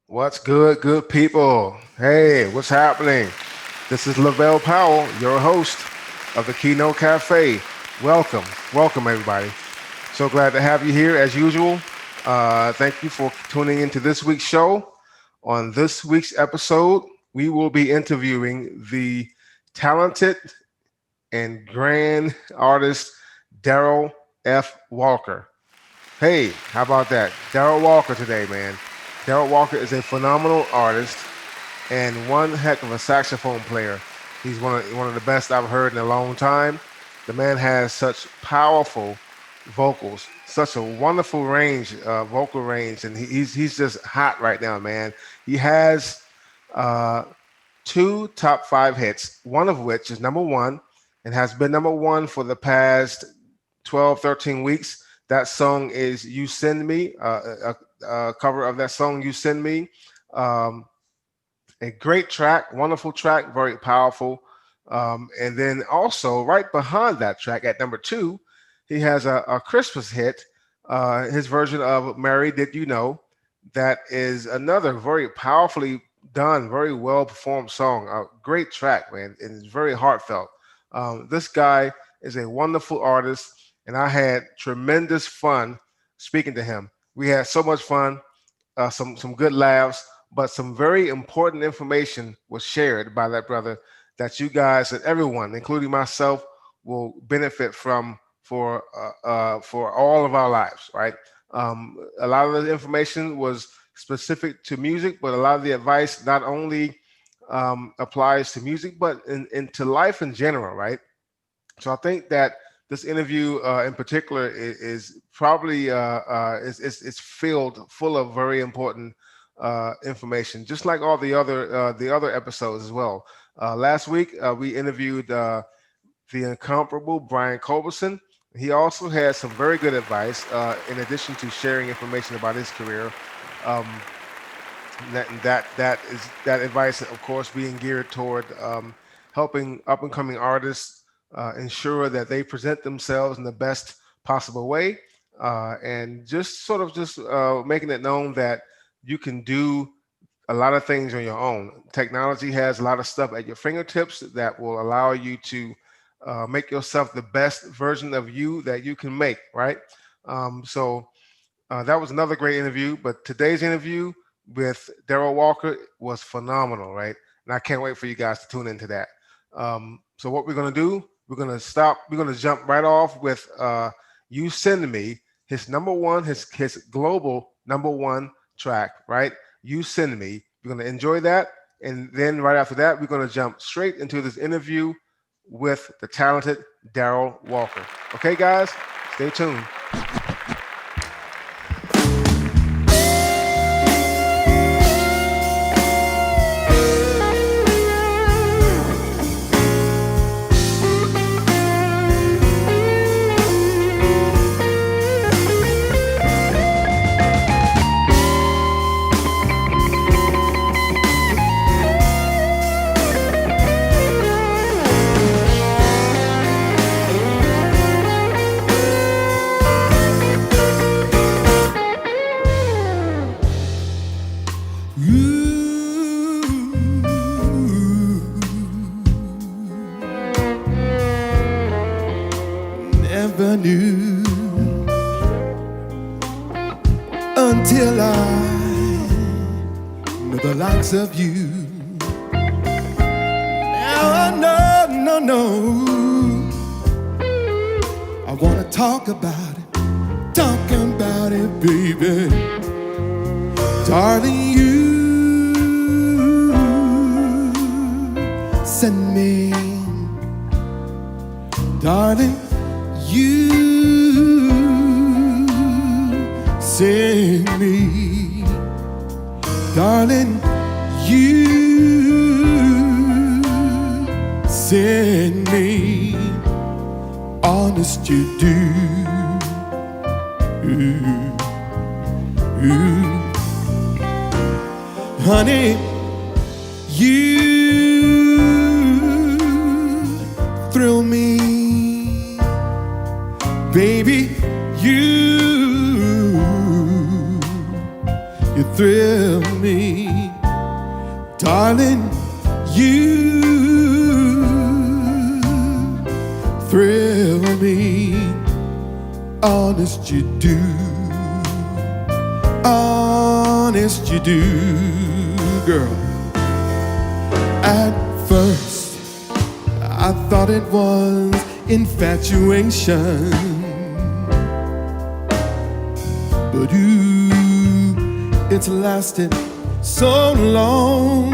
What's good people? Hey, what's happening? This is LaVelle Powel, your host of the Keynote Cafe. Welcome everybody. So glad to have you here as usual. Thank you for tuning into this week's show. On this week's episode, we will be interviewing the talented and grand artist Darryl F. Walker. Hey, how about that? Darryl Walker today, man. Darryl Walker is a phenomenal artist and one heck of a saxophone player. He's one of the best I've heard in a long time. The man has such powerful vocals, such a wonderful range, vocal range, and he's just hot right now, man. He has two top 5 hits, one of which is number 1 and has been number 1 for the past 12, 13 weeks. That song is You Send Me, a cover of that song, You Send Me. A great track, wonderful track, very powerful. And then also right behind that track at number 2, he has a Christmas hit, his version of Mary Did You Know. That is another very powerfully done, very well performed song. A great track, man, and it's very heartfelt. This guy is a wonderful artist, and I had tremendous fun speaking to him. We had so much fun, some good laughs, but some very important information was shared by that brother that you guys and everyone, including myself, will benefit from for all of our lives, right? A lot of the information was specific to music, but a lot of the advice not only applies to music, but into life in general, right? So I think that this interview in particular is probably it's filled full of very important information, just like all the other episodes as well. Last week we interviewed the incomparable Brian Culberson. He also had some very good advice in addition to sharing information about his career. That advice, of course, being geared toward helping up and coming artists ensure that they present themselves in the best possible way, and just making it known that you can do a lot of things on your own. Technology has a lot of stuff at your fingertips that will allow you to make yourself the best version of you that you can make, right? So that was another great interview, but today's interview with Darryl Walker was phenomenal, right? And I can't wait for you guys to tune into that. So what we're going to do, we're going to jump right off with You Send Me, his number 1, his global number 1 track, right? You Send Me. We're going to enjoy that. And then right after that, we're going to jump straight into this interview with the talented Darryl Walker. Okay, guys, stay tuned. until I know the likes of you. Now no, I wanna talk about it, baby. Darling, you send me, darling, you send me, darling, you send me, honest you do. Honey, you thrill me, baby, you thrill me, darling, you thrill me, honest you do, honest you do, girl. At first I thought it was infatuation, but it's lasted so long.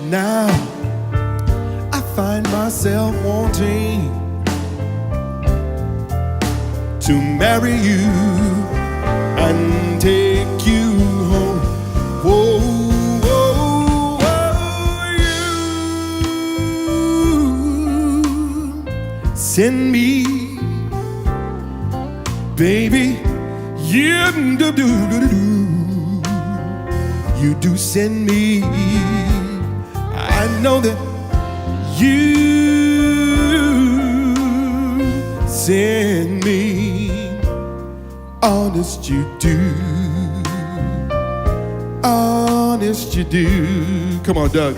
Now I find myself wanting to marry you and take you home. Whoa, whoa, whoa, you send me, baby, you do send me. I know that you send me, honest you do, honest you do. Come on, Doug.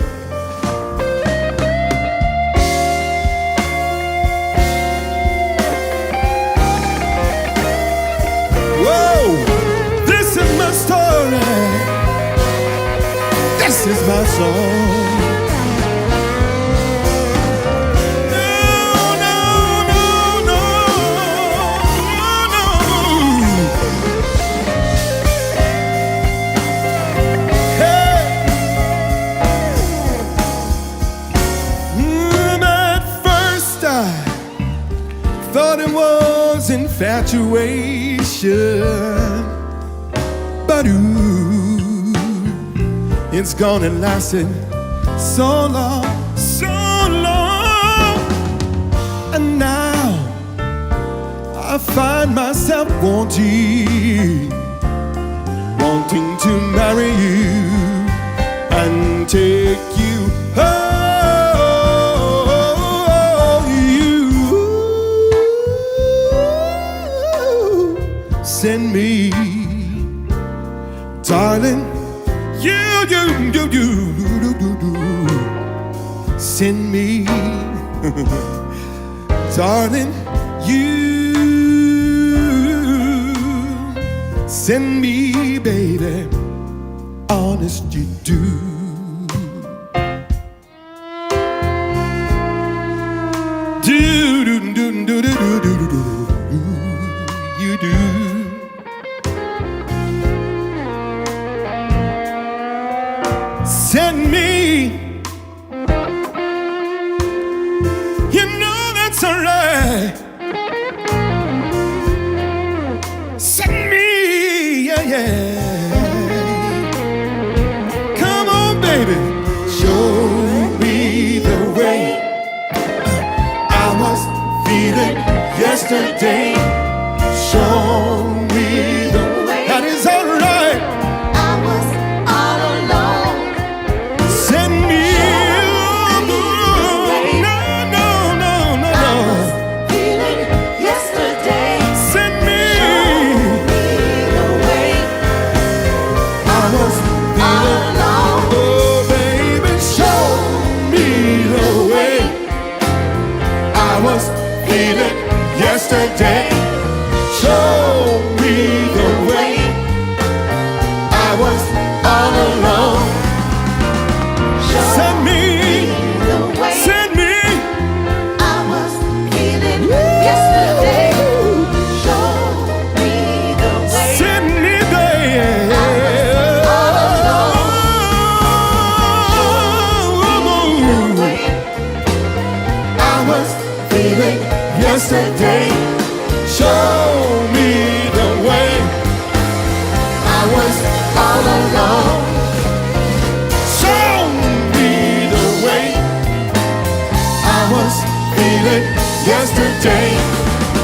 This is my story, this is my song. No, no, no, no, no, no. Hey. At first I thought it was infatuation, but it's gone and lasted so long, so long. And now I find myself wanting to marry you and take you home. You send me, darling, you send me, darling, you send me, baby, honest you do. You do. Send me, you know that's alright. Send me, yeah, yeah. Come on, baby, show me the way I was feeling yesterday. Show day.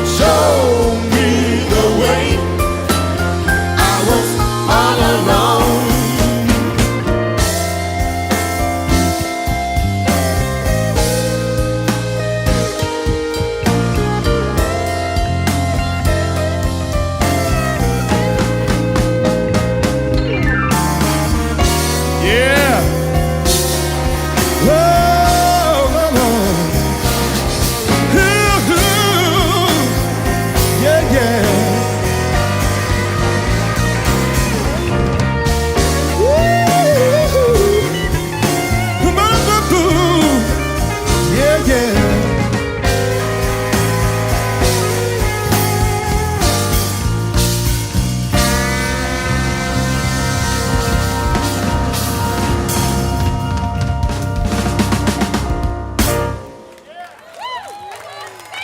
Show me the way. I was all alone. Yeah. Whoa, whoa, whoa. Ooh, yeah, yeah. Yeah, yeah.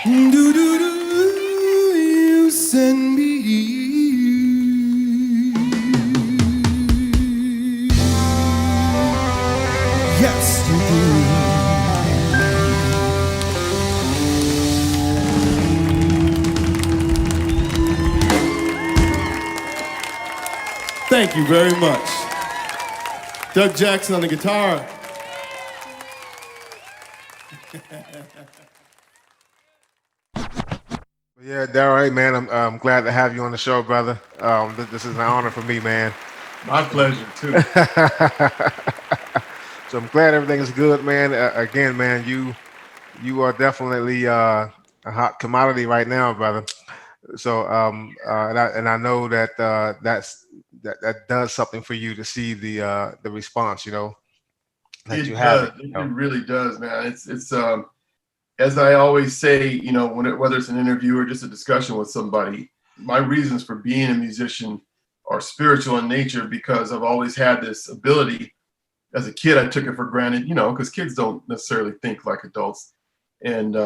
Do do do, you send me. Yes, you do. Thank you very much. Doug Jackson on the guitar. Yeah, Darryl, hey man, I'm glad to have you on the show, brother. This is an honor for me, man. My pleasure too. So I'm glad everything is good, man. Again, man, you are definitely a hot commodity right now, brother. So and I know that that does something for you to see the response, that you It have does. it. It really does, man. It's as I always say, whether it's an interview or just a discussion with somebody, my reasons for being a musician are spiritual in nature because I've always had this ability. As a kid, I took it for granted, because kids don't necessarily think like adults. And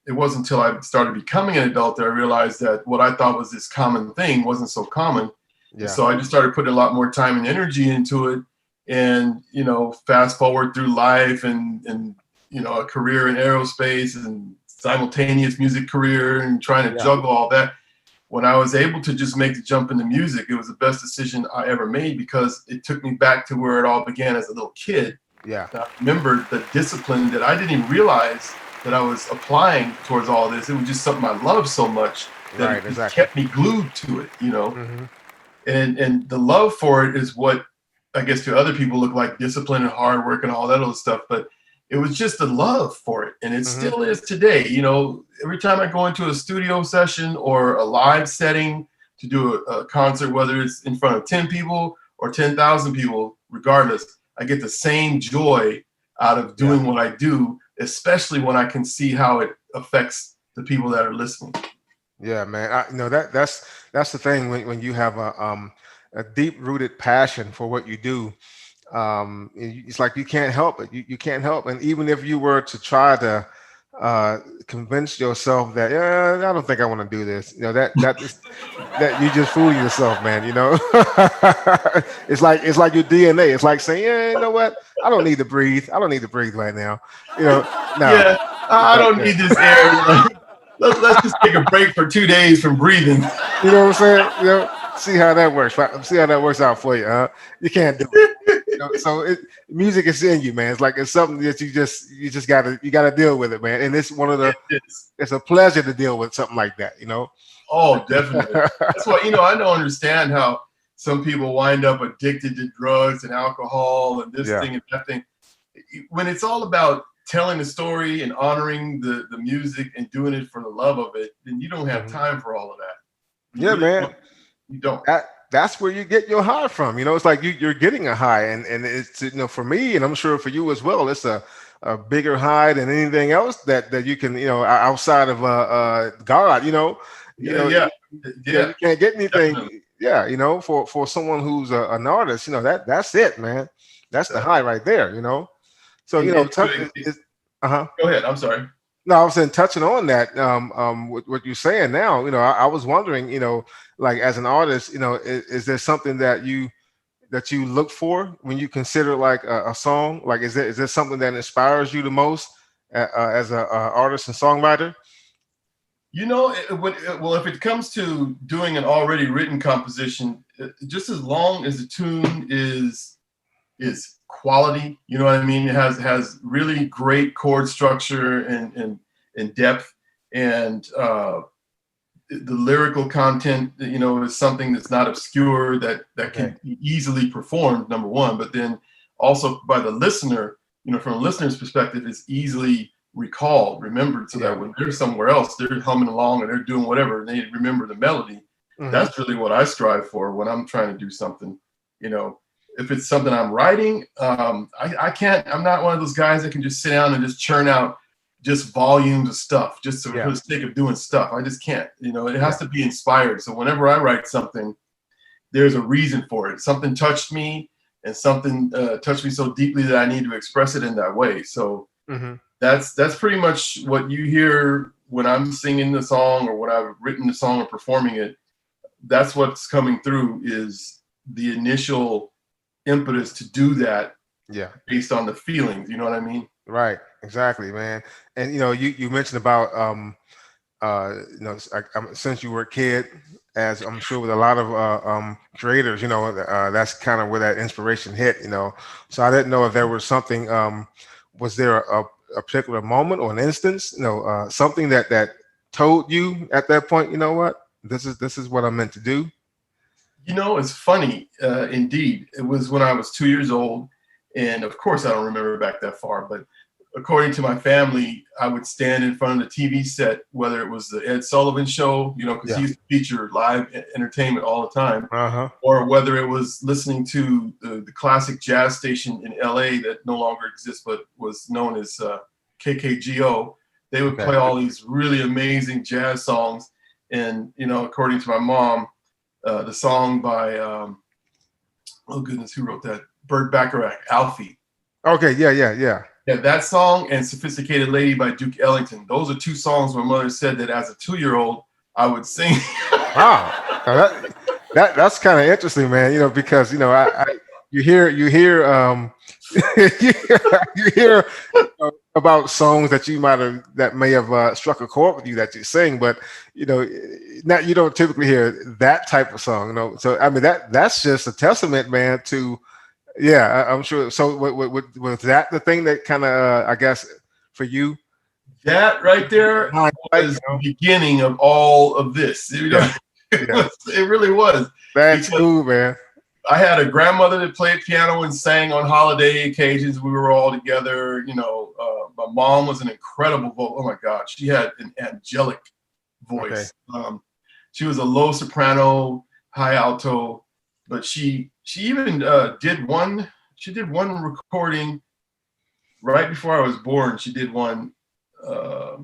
it wasn't until I started becoming an adult that I realized that what I thought was this common thing wasn't so common. And Yeah. so I just started putting a lot more time and energy into it. And, fast forward through life and a career in aerospace and simultaneous music career and trying to Yeah. juggle all that. When I was able to just make the jump into music, it was the best decision I ever made because it took me back to where it all began as a little kid. Yeah. I remember the discipline that I didn't even realize that I was applying towards all this. It was just something I loved so much that Right, it exactly. kept me glued to it, Hmm. And the love for it is what I guess to other people look like discipline and hard work and all that other stuff. But it was just a love for it. And it Hmm. still is today. Every time I go into a studio session or a live setting to do a concert, whether it's in front of 10 people or 10,000 people, regardless, I get the same joy out of Yeah. doing what I do, especially when I can see how it affects the people that are listening. Yeah, man. That's the thing when you have a deep rooted passion for what you do. It's like you can't help it. You can't help. And even if you were to try to convince yourself that, yeah, I don't think I want to do this. That you just fooling yourself, man. It's like your DNA. It's like saying, yeah, you know what? I don't need to breathe. I don't need to breathe right now. No. Yeah, I But, don't need this air. Let's just take a break for 2 days from breathing. you know what I'm saying? See how that works. Right? See how that works out for you. Huh? You can't do it. Music is in you, man. It's something that you just gotta deal with it, man. And it's one of the It's, it's a pleasure to deal with something like that. oh, definitely. That's why, I don't understand how some people wind up addicted to drugs and alcohol and this Yeah. thing and that thing. When it's all about telling the story and honoring the music and doing it for the love of it, then you don't have Mhm. time for all of that. You Yeah, really man. don't. You don't. That's where you get your high from. It's like you're getting a high, and it's for me, and I'm sure for you as well. It's a bigger high than anything else that you can outside of God. Yeah, yeah, yeah, You can't get anything. definitely. Yeah, for someone who's an artist, that's it, man. That's the high right there. So uh-huh. Go ahead. I'm sorry. No, I was saying touching on that, what you're saying now, I was wondering, like as an artist, is there something that you look for when you consider like a song? Like, is there something that inspires you the most as a artist and songwriter? Well, if it comes to doing an already written composition, just as long as the tune is quality, you know what I mean? It has really great chord structure and depth, and the lyrical content, is something that's not obscure, that Okay. can be easily performed, number one, but then also by the listener, from a listener's perspective, is easily recalled, remembered, so that when they're somewhere else, they're humming along and they're doing whatever, and they remember the melody. That's really what I strive for when I'm trying to do something. If it's something I'm writing, I'm not one of those guys that can just sit down and just churn out just volumes of stuff just for the sake of doing stuff. I just can't. It has to be inspired. So whenever I write something, there's a reason for it. Something touched me, and something touched me so deeply that I need to express it in that way. So that's pretty much what you hear when I'm singing the song, or when I've written the song or performing it. That's what's coming through, is the initial impetus to do that. Based on the feelings. You know what I mean? Right. Exactly, man. And you mentioned about since you were a kid, as I'm sure with a lot of creators, that's kind of where that inspiration hit. So I didn't know if there was something. Was there a particular moment or an instance, something that told you at that point, you know what, this is what I'm meant to do? It's funny. Indeed, it was when I was 2 years old, and of course I don't remember back that far, but according to my family, I would stand in front of the TV set, whether it was the Ed Sullivan Show, because he used to feature live entertainment all the time, or whether it was listening to the classic jazz station in LA that no longer exists, but was known as KKGO. They would play all these really amazing jazz songs. And, according to my mom, the song by, oh goodness, who wrote that? Burt Bacharach, Alfie. Okay, yeah. Yeah, that song and Sophisticated Lady by Duke Ellington. Those are two songs my mother said that as a 2-year-old I would sing. Wow, that's kind of interesting, man. Because you hear you hear about songs that may have struck a chord with you that you sing, but you don't typically hear that type of song. So I mean that's just a testament, man, to. Yeah, I'm sure. So was that the thing that kind of, I guess, for you? That right there was the beginning of all of this. It really was. That's cool, man. I had a grandmother that played piano and sang on holiday occasions. We were all together. My mom was an incredible vocal. Oh my God, she had an angelic voice. Okay. She was a low soprano, high alto, but she even did one recording right before I was born. She did one. I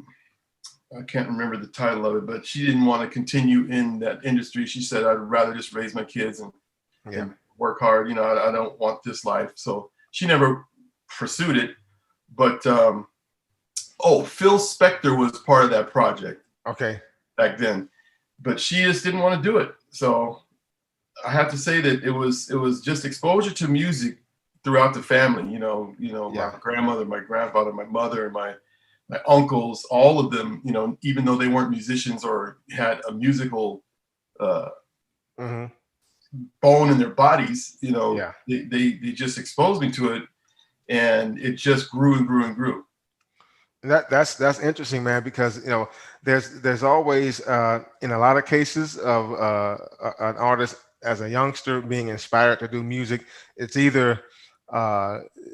can't remember the title of it, but she didn't want to continue in that industry. She said, "I'd rather just raise my kids and work hard. I don't want this life." So she never pursued it. But Phil Spector was part of that project. Okay. Back then, but she just didn't want to do it. So I have to say that it was just exposure to music throughout the family. My grandmother, my grandfather, my mother, and my uncles, all of them. Even though they weren't musicians or had a musical bone in their bodies, they just exposed me to it, and it just grew and grew and grew. That's interesting, man, because there's always in a lot of cases of an artist as a youngster being inspired to do music, it's either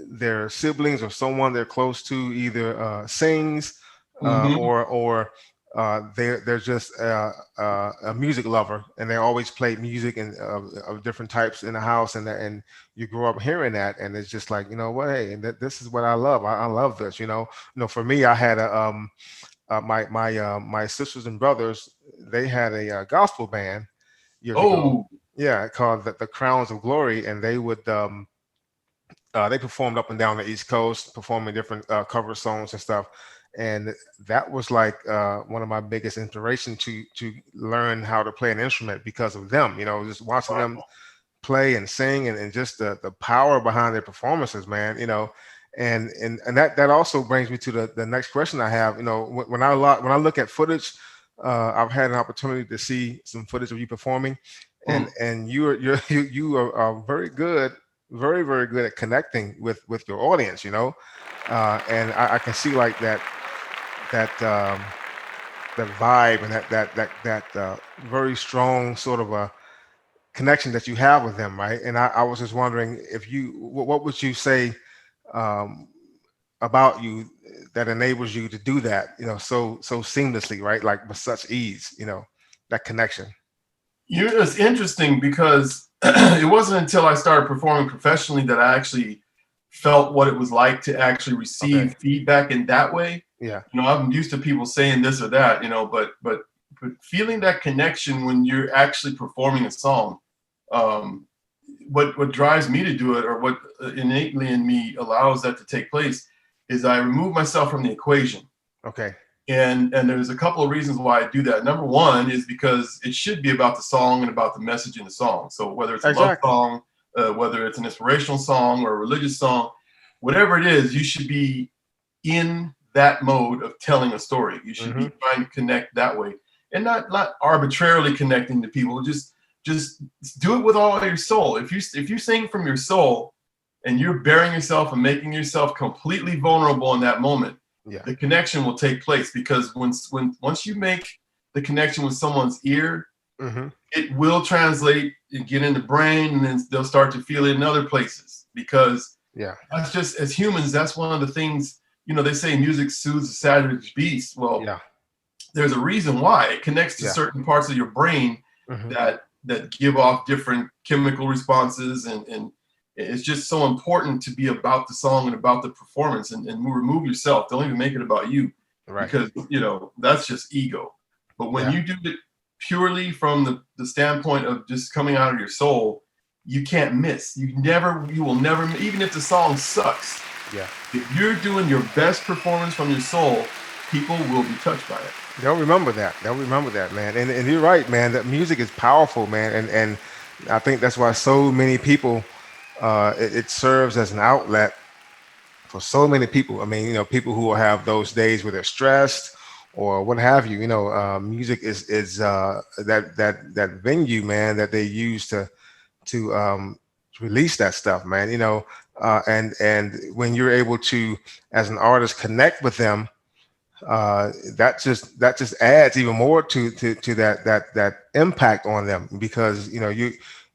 their siblings or someone they're close to either sings or they're just a music lover, and they always play music and of different types in the house, and you grow up hearing that, and it's just like, hey, this is what I love. I love this. For me, I had my sisters and brothers. They had a gospel band years ago. Yeah, called the Crowns of Glory, and they would they performed up and down the East Coast, performing different cover songs and stuff. And that was like one of my biggest inspirations to learn how to play an instrument because of them. Just watching them play and sing, and just the power behind their performances, man. And that also brings me to the next question I have. When I look at footage I've had an opportunity to see some footage of you performing, and Mm. you are very good, very good at connecting with your audience. And I can see like that that vibe and that very strong sort of a connection that you have with them, right? And I was just wondering if what would you say um, about you that enables you to do that, so seamlessly, right? Like with such ease, that connection. It's interesting because it wasn't until I started performing professionally that I actually felt what it was like to actually Okay. receive feedback in that way. Yeah. I'm used to people saying this or that, but feeling that connection when you're actually performing a song, um, what drives me to do it, or what innately in me allows that to take place, is I remove myself from the equation. Okay. And there's a couple of reasons why I do that. Number one is because it should be about the song and about the message in the song. So whether it's a love Exactly. song, whether it's an inspirational song or a religious song, whatever it is, you should be in that mode of telling a story. You should Hmm. be trying to connect that way, and not arbitrarily connecting to people. Just do it with all your soul. If you sing from your soul and you're bearing yourself and making yourself completely vulnerable in that moment, Yeah. the connection will take place. Because once you make the connection with someone's ear, Hmm. it will translate and get in the brain, and then they'll start to feel it in other places. Because Yeah. that's just, as humans, that's one of the things, they say music soothes the savage beast. Well, Yeah. there's a reason why. It connects to Yeah. certain parts of your brain Hmm. that give off different chemical responses, and it's just so important to be about the song and about the performance, and remove yourself. Don't even make it about you, Right. because that's just ego. But when Yeah. you do it purely from the standpoint of just coming out of your soul, you can't miss. You will never, even if the song sucks, Yeah. if you're doing your best performance from your soul, people will be touched by it. They'll remember that. They'll remember that, man. And you're right, man. That music is powerful, man. And I think that's why so many people, it serves as an outlet for so many people. I mean, people who will have those days where they're stressed or what have you. Music is that venue, man, that they use to release that stuff, man. And when you're able to, as an artist, connect with them, that just adds even more to that impact on them, because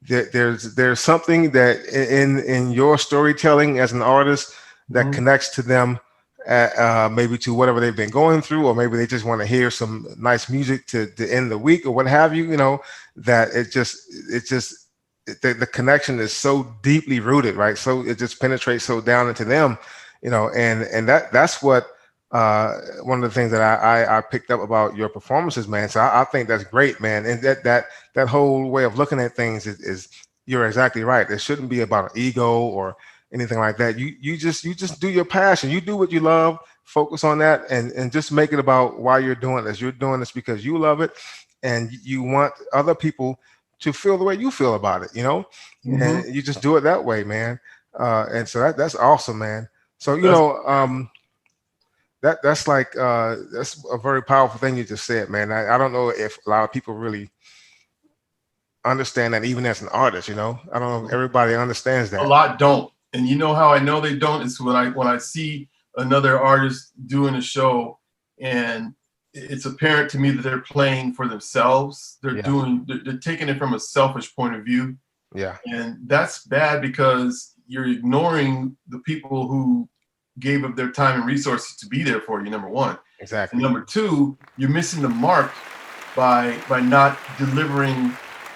there's something that in your storytelling as an artist that Mhm. connects to them, maybe to whatever they've been going through, or maybe they just want to hear some nice music to end the week or what have you. That the connection is so deeply rooted, right? So it just penetrates so down into them, and that's what one of the things that I picked up about your performances, man. So I think that's great, man. And that whole way of looking at things is you're exactly right. It shouldn't be about an ego or anything like that. You just do your passion. You do what you love. Focus on that, and just make it about why you're doing this. You're doing this because you love it, and you want other people to feel the way you feel about it. Mhm. And you just do it that way, man. And so that's awesome, man. So That's that's a very powerful thing you just said, man. I don't know if a lot of people really understand that, even as an artist. I don't know if everybody understands a that. lot don't. And you know how I know they don't is when I see another artist doing a show, and it's apparent to me that they're playing for themselves. Yeah. They're taking it from a selfish point of view, Yeah. and that's bad, because you're ignoring the people who gave up their time and resources to be there for you, number one. And Exactly. number two, you're missing the mark by not delivering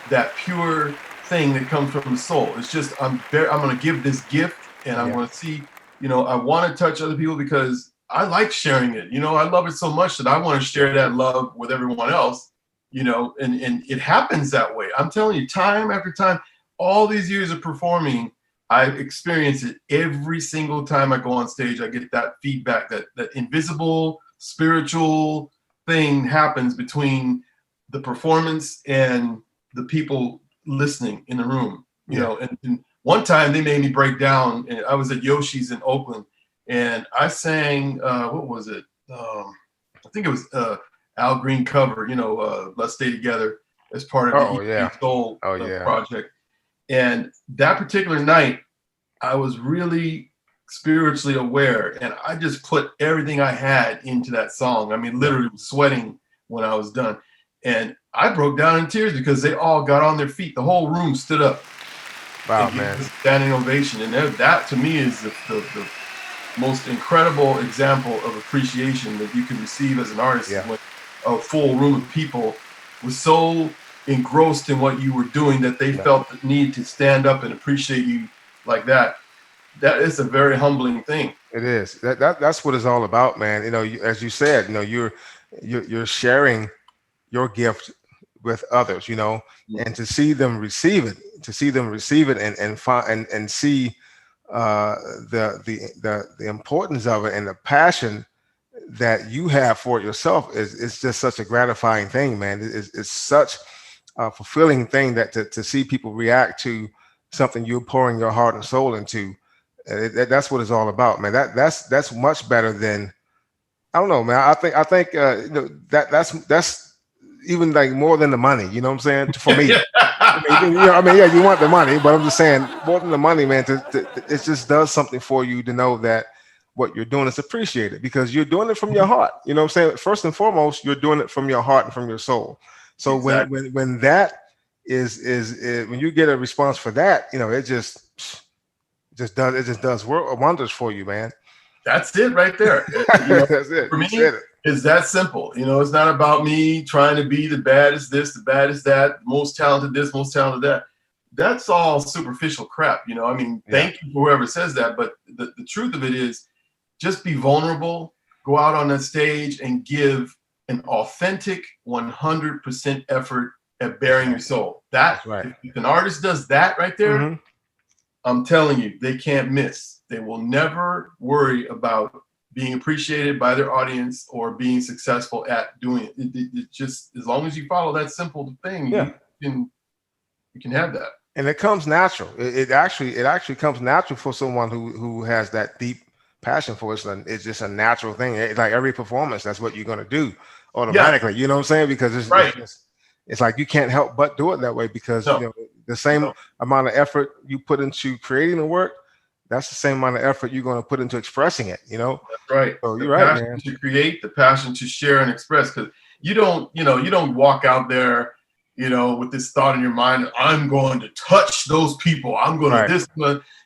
that pure thing that comes from the soul. It's just, I'm going to give this gift, and I'm Yeah. going to see, I want to touch other people because I like sharing it. I love it so much that I want to share that love with everyone else. And it happens that way. I'm telling you, time after time, all these years of performing, I experience it every single time I go on stage. I get that feedback, that invisible spiritual thing happens between the performance and the people listening in the room. Yeah. And one time they made me break down, and I was at Yoshi's in Oakland, and I sang, what was it? I think it was Al Green cover, Let's Stay Together, as part of the Oh yeah. Soul Oh yeah. project. And that particular night, I was really spiritually aware, and I just put everything I had into that song. I mean, literally sweating when I was done. And I broke down in tears because they all got on their feet. The whole room stood up Wow, and gave man. us a standing ovation. And that to me is the most incredible example of appreciation that you can receive as an artist. Yeah. When a full room of people was so engrossed in what you were doing that they felt the need to stand up and appreciate you like that. That is a very humbling thing. It is. That's what it's all about, man. As you said, you're sharing your gift with others, and to see them receive it, and see the importance of it and the passion that you have for it yourself is just such a gratifying thing, man. It's such a fulfilling thing that to see people react to something you're pouring your heart and soul into. That's what it's all about, man. That's much better than, I don't know, man. I think that's even like more than the money. You know what I'm saying? For me, yeah, you want the money, but I'm just saying more than the money, man. It just does something for you to know that what you're doing is appreciated because you're doing it from your heart. You know what I'm saying? First and foremost, you're doing it from your heart and from your soul. So Exactly. when that is when you get a response for that, it just does wonders for you, man. That's it right there. That's it. For You me, said it. it's that simple. It's not about me trying to be the baddest this, the baddest that, most talented this, most talented that. That's all superficial crap. I mean, thank you for whoever says that. But the truth of it is just be vulnerable, go out on that stage and give an authentic 100% effort at bearing your soul. That's right. If an artist does that right there, Mhm. I'm telling you, they can't miss. They will never worry about being appreciated by their audience or being successful at doing it. It just, as long as you follow that simple thing, Yeah. you can have that. And it comes natural. It actually comes natural for someone who has that deep passion for it. It's just a natural thing. Like every performance, that's what you're going to do automatically. Yeah. You know what I'm saying? Because Right. it's like you can't help but do it that way because No. the same No. amount of effort you put into creating the work, that's the same amount of effort you're going to put into expressing it. That's right. So The you're right, passion man. to create, the passion to share and express, because you don't walk out there, with this thought in your mind, I'm going to touch those people. I'm going Right. to this.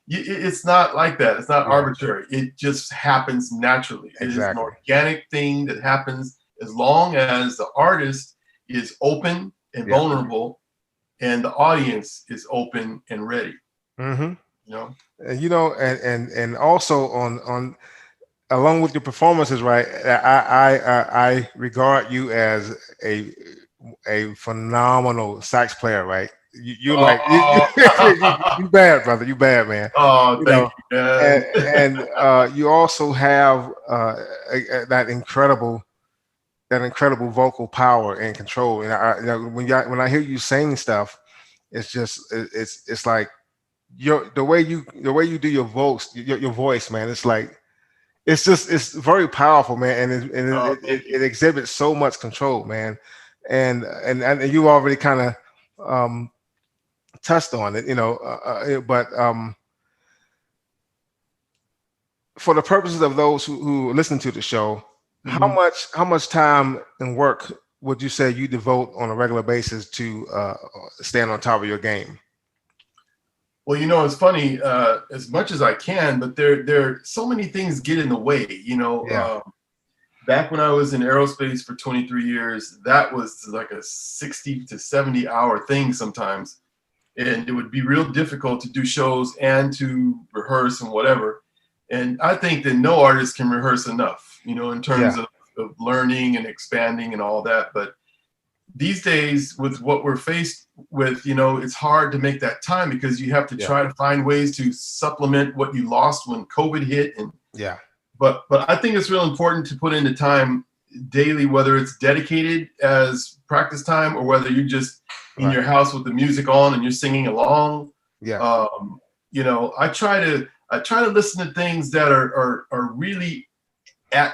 It's not like that. It's not Yeah. arbitrary. It just happens naturally. It is an Exactly. organic thing that happens as long as the artist is open and Yeah. vulnerable and the audience is open and ready. Mm-hmm. And And also on along with your performances, right? I regard you as a phenomenal sax player, right? You're like you bad, brother. You bad, man. Oh, You thank know, you, man. and you also have that incredible vocal power and control. And when I hear you saying stuff, it's just it's like the way you do your voice, man. It's like it's very powerful, man, and it exhibits so much control, man. And you already kind of touched on it, but for the purposes of those who listen to the show, Mhm. how much time and work would you say you devote on a regular basis to stand on top of your game? Well, it's funny, as much as I can, but there so many things get in the way. Yeah. Back when I was in aerospace for 23 years, that was like a 60 to 70 hour thing sometimes. And it would be real difficult to do shows and to rehearse and whatever. And I think that no artist can rehearse enough, in terms of learning and expanding and all that. But these days, with what we're faced with, it's hard to make that time because you have to try to find ways to supplement what you lost when COVID hit. And Yeah. But I think it's real important to put in the time daily, whether it's dedicated as practice time or whether you're just in your house with the music on and you're singing along. Yeah. I try to listen to things that are really at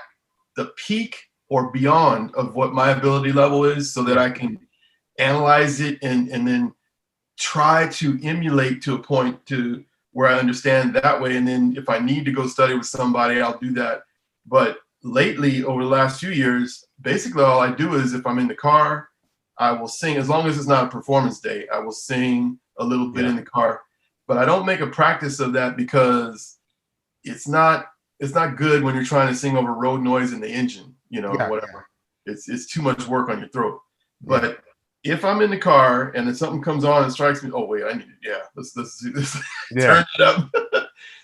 the peak or beyond of what my ability level is, so that I can analyze it and then try to emulate to a point to where I understand that way. And then if I need to go study with somebody, I'll do that. But lately, over the last few years, basically all I do is, if I'm in the car, I will sing. As long as it's not a performance day, I will sing a little bit in the car. But I don't make a practice of that, because it's not good when you're trying to sing over road noise in the engine, whatever. It's too much work on your throat. But if I'm in the car and then something comes on and strikes me, oh wait, I need it. Let's do this. Turn it up,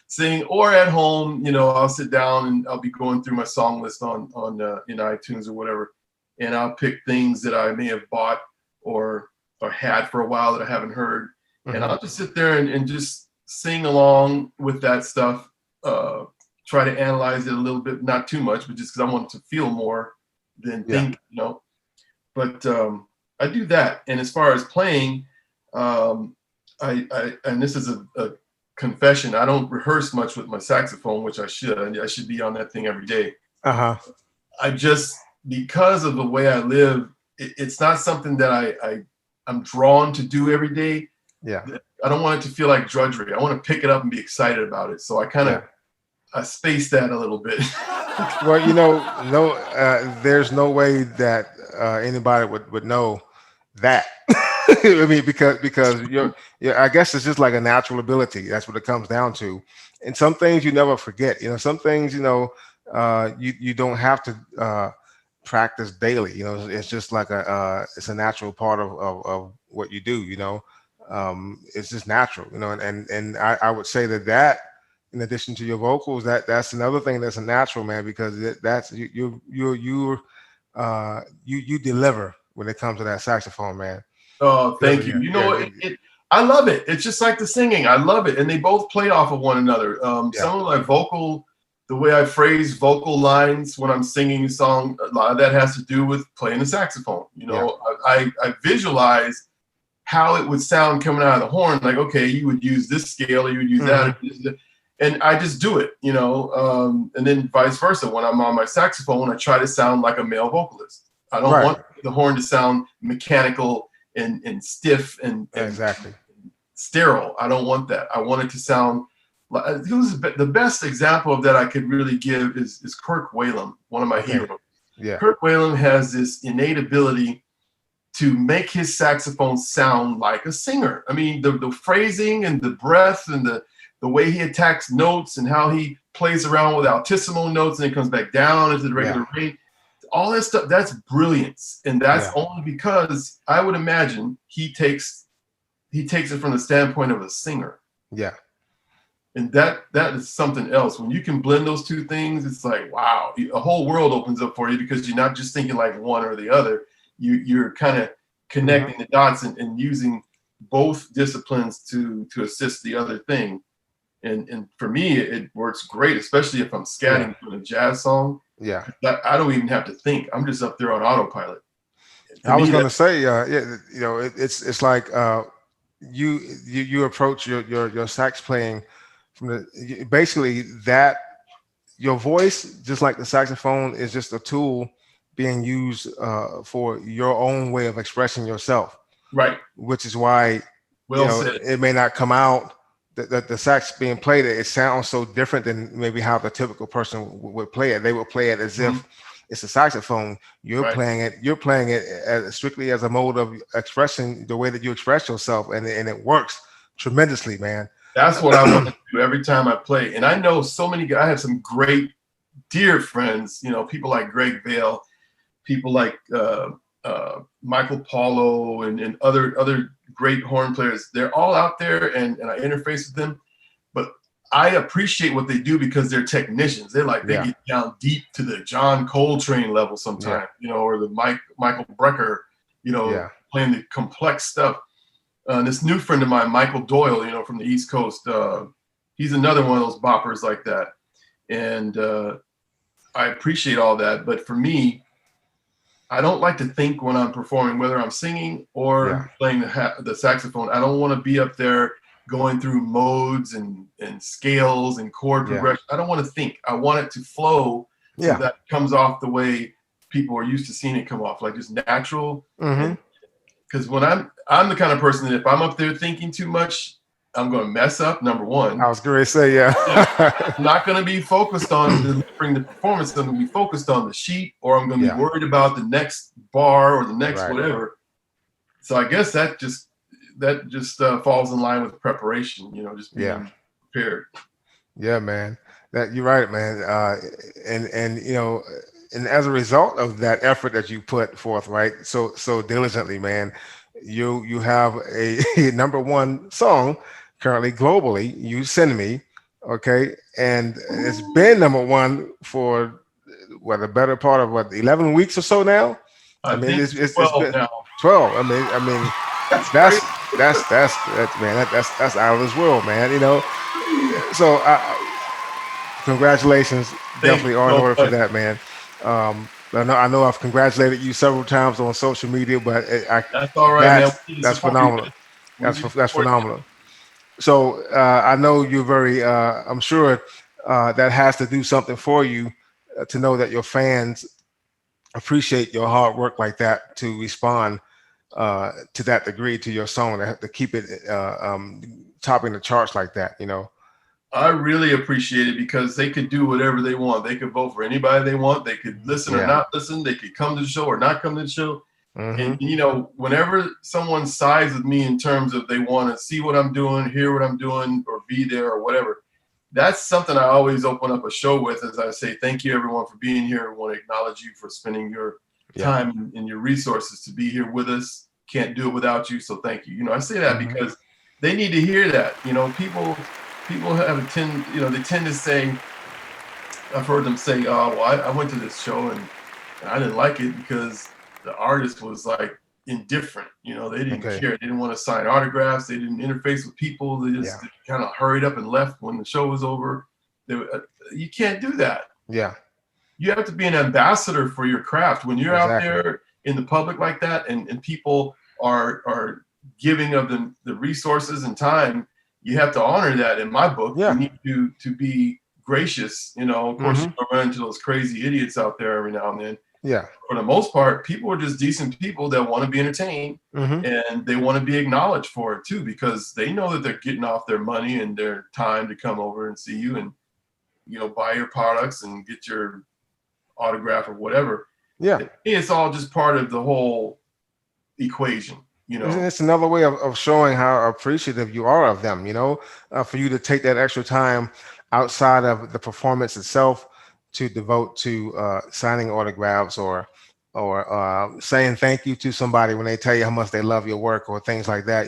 sing. Or at home, I'll sit down and I'll be going through my song list on in iTunes or whatever, and I'll pick things that I may have bought or had for a while that I haven't heard, and I'll just sit there and just sing along with that stuff. Try to analyze it a little bit, not too much, but just because I want to feel more than think, But I do that. And as far as playing, and this is a confession, I don't rehearse much with my saxophone, which I should. I should be on that thing every day. I just, because of the way I live, it's not something that I'm drawn to do every day. I don't want it to feel like drudgery. I want to pick it up and be excited about it. So I kind of I space that a little bit. Well, there's no way that anybody would know that. I mean, because I guess it's just like a natural ability. That's what it comes down to. And some things you never forget. Some things you don't have to practice daily. It's just like it's a natural part of what you do. It's just natural. And I would say that in addition to your vocals, that's another thing that's a natural, man, because that's you deliver when it comes to that saxophone, man. Oh, thank you. I love it. It's just like the singing. I love it. And they both play off of one another. Some of my the way I phrase vocal lines when I'm singing a song, a lot of that has to do with playing the saxophone. I visualize how it would sound coming out of the horn. Like, okay, you would use this scale, or you would use that. And I just do it, and then vice versa. When I'm on my saxophone, I try to sound like a male vocalist. I don't want the horn to sound mechanical and stiff and sterile. I don't want that. I want it to sound like, the best example of that I could really give is Kirk Whalum, one of my heroes. Kirk Whalum has this innate ability to make his saxophone sound like a singer. I mean, the phrasing and the breath and the way he attacks notes and how he plays around with altissimo notes and it comes back down into the regular rate. All that stuff, that's brilliance. And that's only because I would imagine he takes it from the standpoint of a singer. And that is something else. When you can blend those two things, it's like, wow, a whole world opens up for you, because you're not just thinking like one or the other. You're kind of connecting the dots and using both disciplines to assist the other thing. And for me, it works great, especially if I'm scatting to a jazz song. I don't even have to think. I'm just up there on autopilot. I was going to say, it's like you approach your sax playing from basically that your voice, just like the saxophone, is just a tool being used for your own way of expressing yourself. Which is why it may not come out. The sax being played, it sounds so different than maybe how the typical person would play it. They would play it as if it's a saxophone. You're playing it as strictly as a mode of expression, the way that you express yourself, and it works tremendously, man. That's what I want to do every time I play. And I know so many guys. I have some great, dear friends. People like Greg Vail, people like Michael Paulo, and other great horn players. They're all out there, and I interface with them, but I appreciate what they do because they're technicians. They get down deep to the John Coltrane level sometimes, or the Michael Brecker, playing the complex stuff. This new friend of mine, Michael Doyle, from the East Coast, he's another one of those boppers like that. And I appreciate all that. But for me, I don't like to think when I'm performing, whether I'm singing or playing the saxophone. I don't want to be up there going through modes and scales and chord progression. I don't want to think. I want it to flow so that it comes off the way people are used to seeing it come off, like just natural. Mm-hmm. Because when I'm the kind of person that if I'm up there thinking too much, I'm going to mess up. Number one, I was going to say, yeah. I'm not going to be focused on delivering the performance. I'm going to be focused on the sheet, or I'm going to be worried about the next bar or the next whatever. So I guess that just falls in line with preparation. Just being prepared. Yeah, man. That you're right, man. And and as a result of that effort that you put forth, right, so diligently, man, you have a number one song currently globally. You Send Me, okay, and it's been number one for the better part of 11 weeks or so now. I mean, it's 12 been now. 12. I mean, that's man. That's out of this world, man. So congratulations, definitely are in order for that, man. I know I've congratulated you several times on social media, but that's all right, man. That's phenomenal. That's phenomenal. So I know you're very. I'm sure that has to do something for you to know that your fans appreciate your hard work like that, to respond to that degree to your song, to keep it topping the charts like that. I really appreciate it because they could do whatever they want. They could vote for anybody they want. They could listen or not listen. They could come to the show or not come to the show. Mm-hmm. And, whenever someone sides with me in terms of they want to see what I'm doing, hear what I'm doing, or be there or whatever, that's something I always open up a show with, as I say, thank you, everyone, for being here. I want to acknowledge you for spending your time and your resources to be here with us. Can't do it without you, so thank you. I say that because they need to hear that. People have they tend to say, I've heard them say, oh, well, I went to this show and I didn't like it because the artist was like indifferent. They didn't care. They didn't want to sign autographs. They didn't interface with people. They just kind of hurried up and left when the show was over. You can't do that. Yeah. You have to be an ambassador for your craft. When you're out there in the public like that and people are giving of the resources and time, you have to honor that. In my book, you need to be gracious. Of course, you run into those crazy idiots out there every now and then. Yeah. For the most part, people are just decent people that want to be entertained and they want to be acknowledged for it too, because they know that they're getting off their money and their time to come over and see you and, buy your products and get your autograph or whatever. Yeah. It's all just part of the whole equation. It's another way of showing how appreciative you are of them, for you to take that extra time outside of the performance itself to devote to signing autographs or saying thank you to somebody when they tell you how much they love your work or things like that.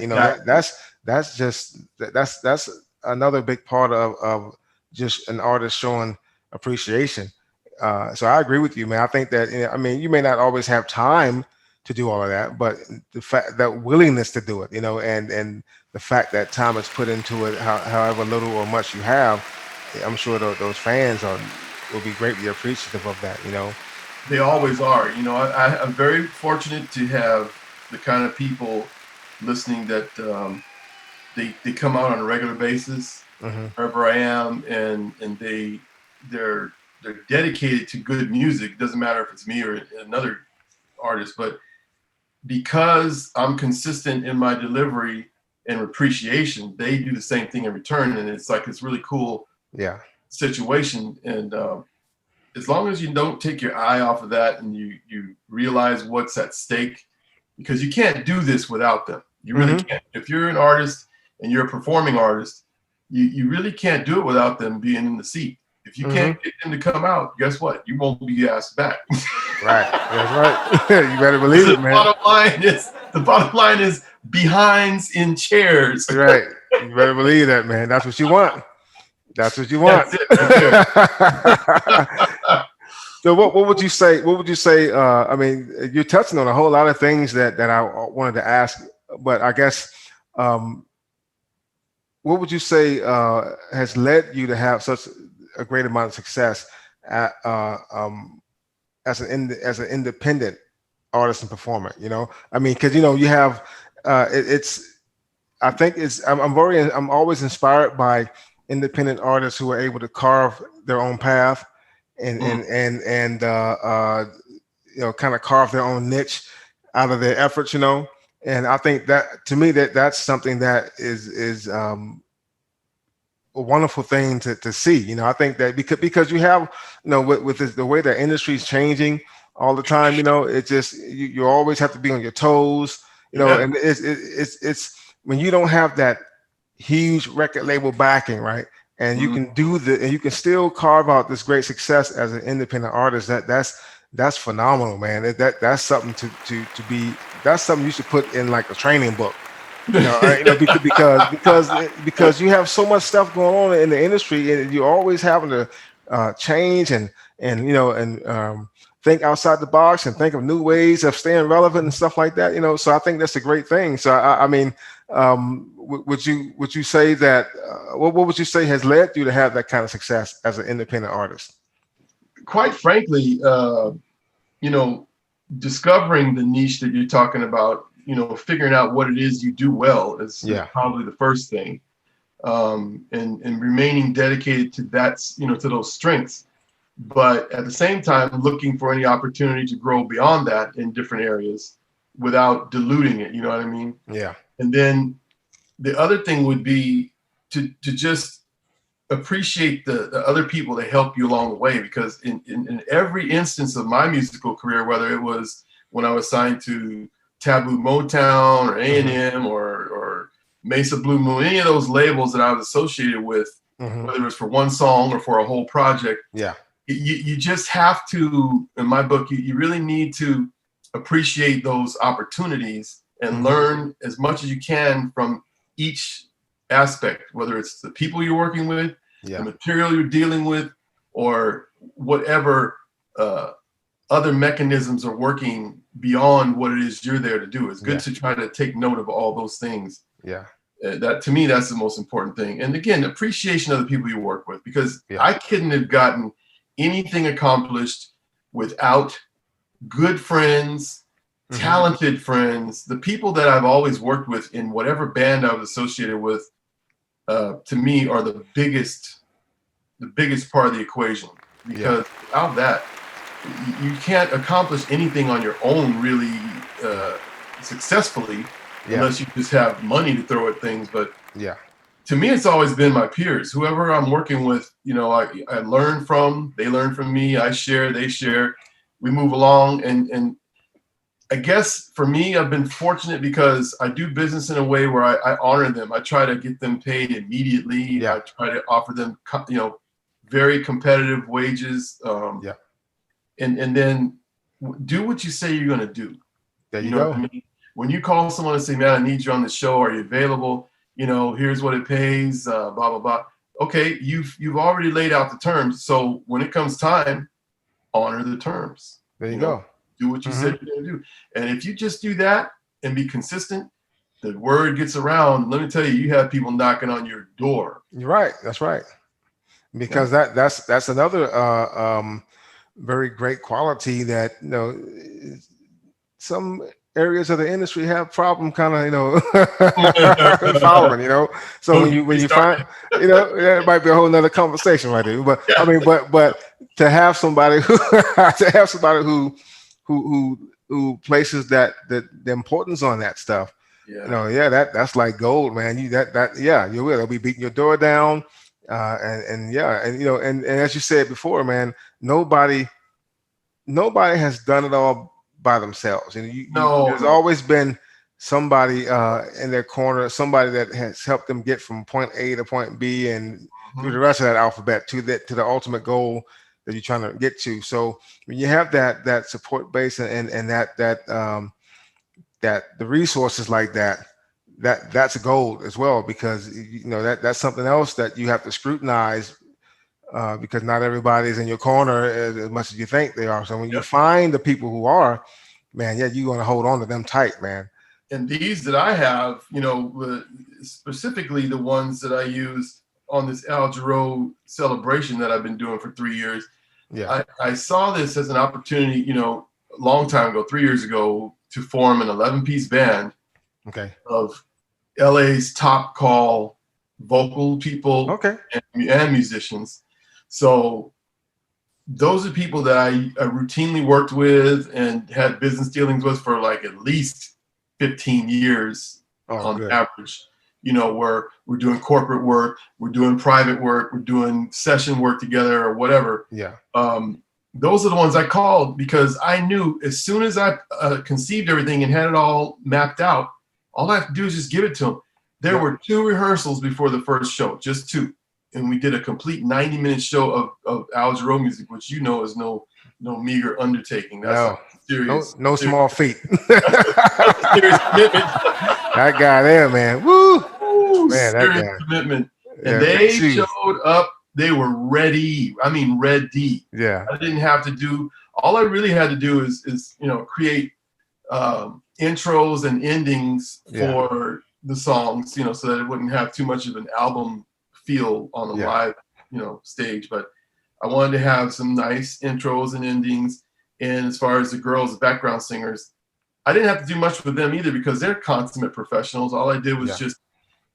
That's another big part of just an artist showing appreciation. So I agree with you, man. I think that, you may not always have time to do all of that, but the fact that willingness to do it, and the fact that time is put into it, however little or much you have, I'm sure those fans will be greatly appreciative of that. They always are. I'm very fortunate to have the kind of people listening that they come out on a regular basis, wherever I am, and they're dedicated to good music. Doesn't matter if it's me or another artist, but because I'm consistent in my delivery and appreciation, they do the same thing in return, and it's like this really cool situation. And as long as you don't take your eye off of that and you realize what's at stake, because you can't do this without them. You really can't. If you're an artist and you're a performing artist, you really can't do it without them being in the seat. If you can't get them to come out, guess what? You won't be asked back. Right. That's right. You better believe it, man. The bottom line is behinds in chairs. Right. You better believe that, man. That's what you want. That's what you want. So what would you say? What would you say? You're touching on a whole lot of things that I wanted to ask, but I guess what would you say has led you to have such a great amount of success as an independent artist and performer? Because you have I'm always inspired by independent artists who are able to carve their own path and kind of carve their own niche out of their efforts, and I think that, to me, that's something that is a wonderful thing to see. I think that because you have, with this, the way the industry is changing all the time, it just, you always have to be on your toes, Yeah. and it's when you don't have that huge record label backing, right? And you Mhm. can and you can still carve out this great success as an independent artist. That's phenomenal, man. That's something to be. That's something you should put in like a training book. Because you have so much stuff going on in the industry, and you're always having to change and think outside the box and think of new ways of staying relevant and stuff like that. So I think that's a great thing. So I mean, would you say that what would you say has led you to have that kind of success as an independent artist? Quite frankly, discovering the niche that you're talking about, figuring out what it is you do well is Yeah. probably the first thing. And remaining dedicated to that, to those strengths. But at the same time, looking for any opportunity to grow beyond that in different areas without diluting it. You know what I mean? Yeah. And then the other thing would be to just appreciate the other people that help you along the way, because in every instance of my musical career, whether it was when I was signed to Taboo Motown or A&M or Mesa Blue Moon, any of those labels that I was associated with, whether it was for one song or for a whole project, Yeah. you just have to, in my book, you really need to appreciate those opportunities and learn as much as you can from each aspect, whether it's the people you're working with, the material you're dealing with, or whatever other mechanisms are working beyond what it is you're there to do. It's good to try to take note of all those things. Yeah. That, to me, that's the most important thing. And again, appreciation of the people you work with, because I couldn't have gotten anything accomplished without good friends, talented friends. The people that I've always worked with in whatever band I was associated with, to me, are the biggest part of the equation, because without that, you can't accomplish anything on your own really successfully unless you just have money to throw at things. But to me, it's always been my peers. Whoever I'm working with, I learn from, they learn from me, I share, they share, we move along. And I guess for me, I've been fortunate because I do business in a way where I honor them. I try to get them paid immediately. I try to offer them, very competitive wages. And then do what you say you're going to do. There you go. What I mean? When you call someone and say, man, I need you on the show, are you available? Here's what it pays, blah, blah, blah. Okay, you've already laid out the terms. So when it comes time, honor the terms. There you go. Do what you said you're going to do. And if you just do that and be consistent, the word gets around. Let me tell you, you have people knocking on your door. You're right. That's right. Because that's another very great quality that, some areas of the industry have problem kind of, following, So when you find, that might be a whole nother conversation right there. But I mean, but to have somebody who places the importance on that stuff, that's like gold, man. You will. They'll be beating your door down. And as you said before, man, nobody has done it all by themselves. And there's always been somebody in their corner, somebody that has helped them get from point A to point B and through the rest of that alphabet to the ultimate goal that you're trying to get to. So when you have that support base and that the resources like that's a gold as well, because that's something else that you have to scrutinize, because not everybody's in your corner as much as you think they are. So when you find the people who are, man, you're going to hold on to them tight, man. And these that I have, specifically the ones that I used on this Al Jarreau celebration that I've been doing for 3 years. I saw this as an opportunity, a long time ago, 3 years ago, to form an 11-piece band of LA's top call vocal people and musicians. So those are people that I routinely worked with and had business dealings with for like at least 15 years on average. You know, where we're doing corporate work, we're doing private work, we're doing session work together or whatever. Yeah. Those are the ones I called because I knew as soon as I conceived everything and had it all mapped out, all I have to do is just give it to them. There were 2 rehearsals before the first show, just 2. And we did a complete 90-minute show of Al Jarreau music, which you know is no meager undertaking. That's serious. No small feat. Serious commitment. That guy there, man. Woo! Man, serious that guy. commitment. And they showed up. They were ready. I mean, ready. Yeah. I didn't have to do. All I really had to do is create intros and endings for the songs, so that it wouldn't have too much of an album feel on the live, stage. But I wanted to have some nice intros and endings. And as far as the girls, the background singers, I didn't have to do much with them either because they're consummate professionals. All I did was just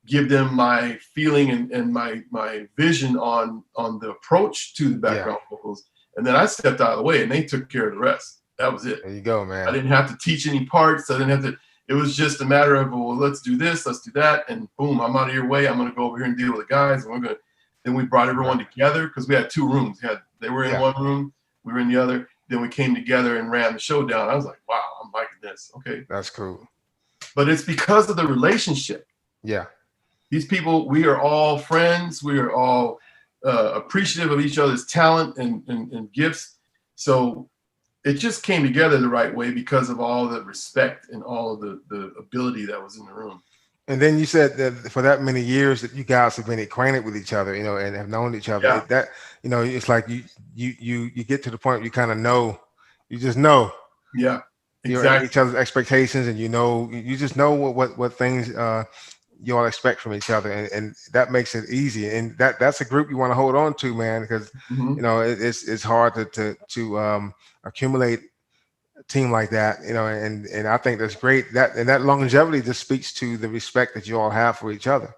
give them my feeling and my vision on the approach to the background vocals. And then I stepped out of the way and they took care of the rest. That was it. There you go, man. I didn't have to teach any parts. I didn't have to. It was just a matter of, well, let's do this, let's do that. And boom, I'm out of your way. I'm going to go over here and deal with the guys. And then we brought everyone together because we had 2 rooms. They were in one room, we were in the other. Then we came together and ran the show down. I was like, wow, I'm liking this. Okay. That's cool. But it's because of the relationship. Yeah. These people, we are all friends. We are all appreciative of each other's talent and gifts. So it just came together the right way because of all the respect and all of the ability that was in the room. And then you said that for that many years that you guys have been acquainted with each other, and have known each other. Yeah. That it's like you get to the point where you kind of know, you just know. Yeah, exactly. Each other's expectations, and you just know what things you all expect from each other, and that makes it easy. And that's a group you want to hold on to, man, because it's hard to accumulate a team like that, and I think that's great. That longevity just speaks to the respect that you all have for each other.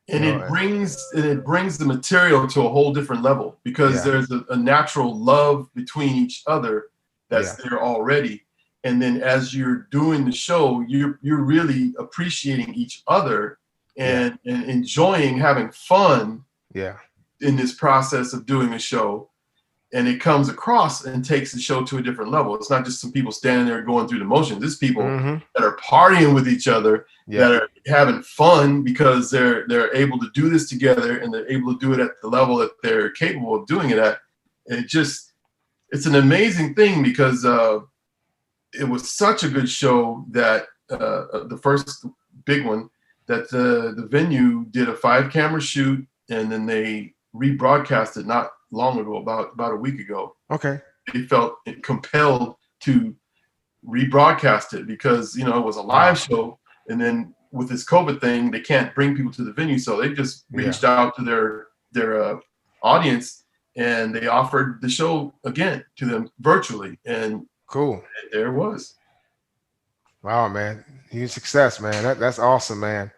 And it brings the material to a whole different level because there's a natural love between each other that's there already. And then as you're doing the show, you're really appreciating each other and enjoying having fun in this process of doing a show. And it comes across and takes the show to a different level. It's not just some people standing there going through the motions. It's people that are partying with each other, that are having fun because they're able to do this together and they're able to do it at the level that they're capable of doing it at. And it's an amazing thing because it was such a good show that the first big one that the venue did a 5-camera shoot and then they rebroadcast it not long ago, about a week ago. Okay. They felt compelled to rebroadcast it because it was a live show, and then with this COVID thing, they can't bring people to the venue, so they just reached out to their audience and they offered the show again to them virtually, and cool. There it was. Wow, man, huge success, man. That's awesome, man.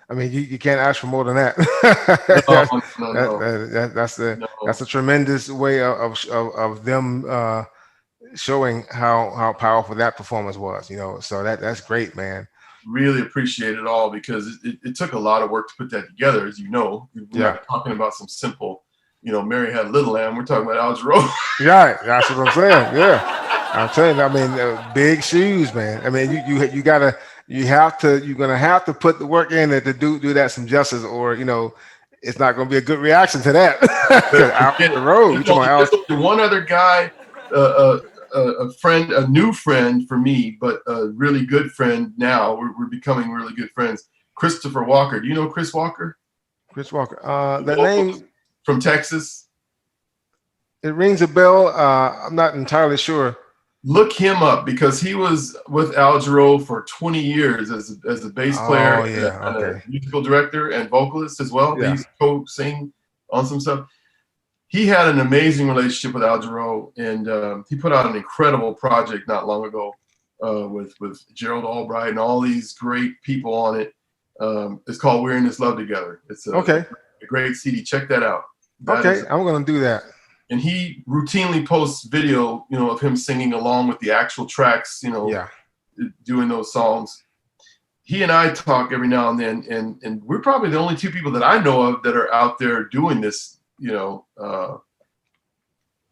I mean, you can't ask for more than that. No. That's a tremendous way of them showing how powerful that performance was. So that's great, man. Really appreciate it all because it took a lot of work to put that together, as you know. We're not talking about some simple, Mary Had a Little Lamb. We're talking about Al Jarreau. Right, that's what I'm saying. Yeah, I'm telling you. I mean, big shoes, man. I mean, you're gonna have to put the work in to do that some justice, or it's not gonna be a good reaction to that. Out the road. One other guy, a new friend for me, but a really good friend now. We're becoming really good friends. Christopher Walker. Do you know Chris Walker? Chris Walker. The name from Texas. It rings a bell. I'm not entirely sure. Look him up because he was with Al Jarreau for 20 years as a bass player and a musical director and vocalist as well. Yeah. He used to co-sing on some stuff. He had an amazing relationship with Al Jarreau, and he put out an incredible project not long ago with Gerald Albright and all these great people on it. It's called We're in This Love Together. It's a great CD. Check that out. I'm going to do that. and he routinely posts video, of him singing along with the actual tracks, doing those songs. He and I talk every now and then, and we're probably the only two people that I know of that are out there doing this. It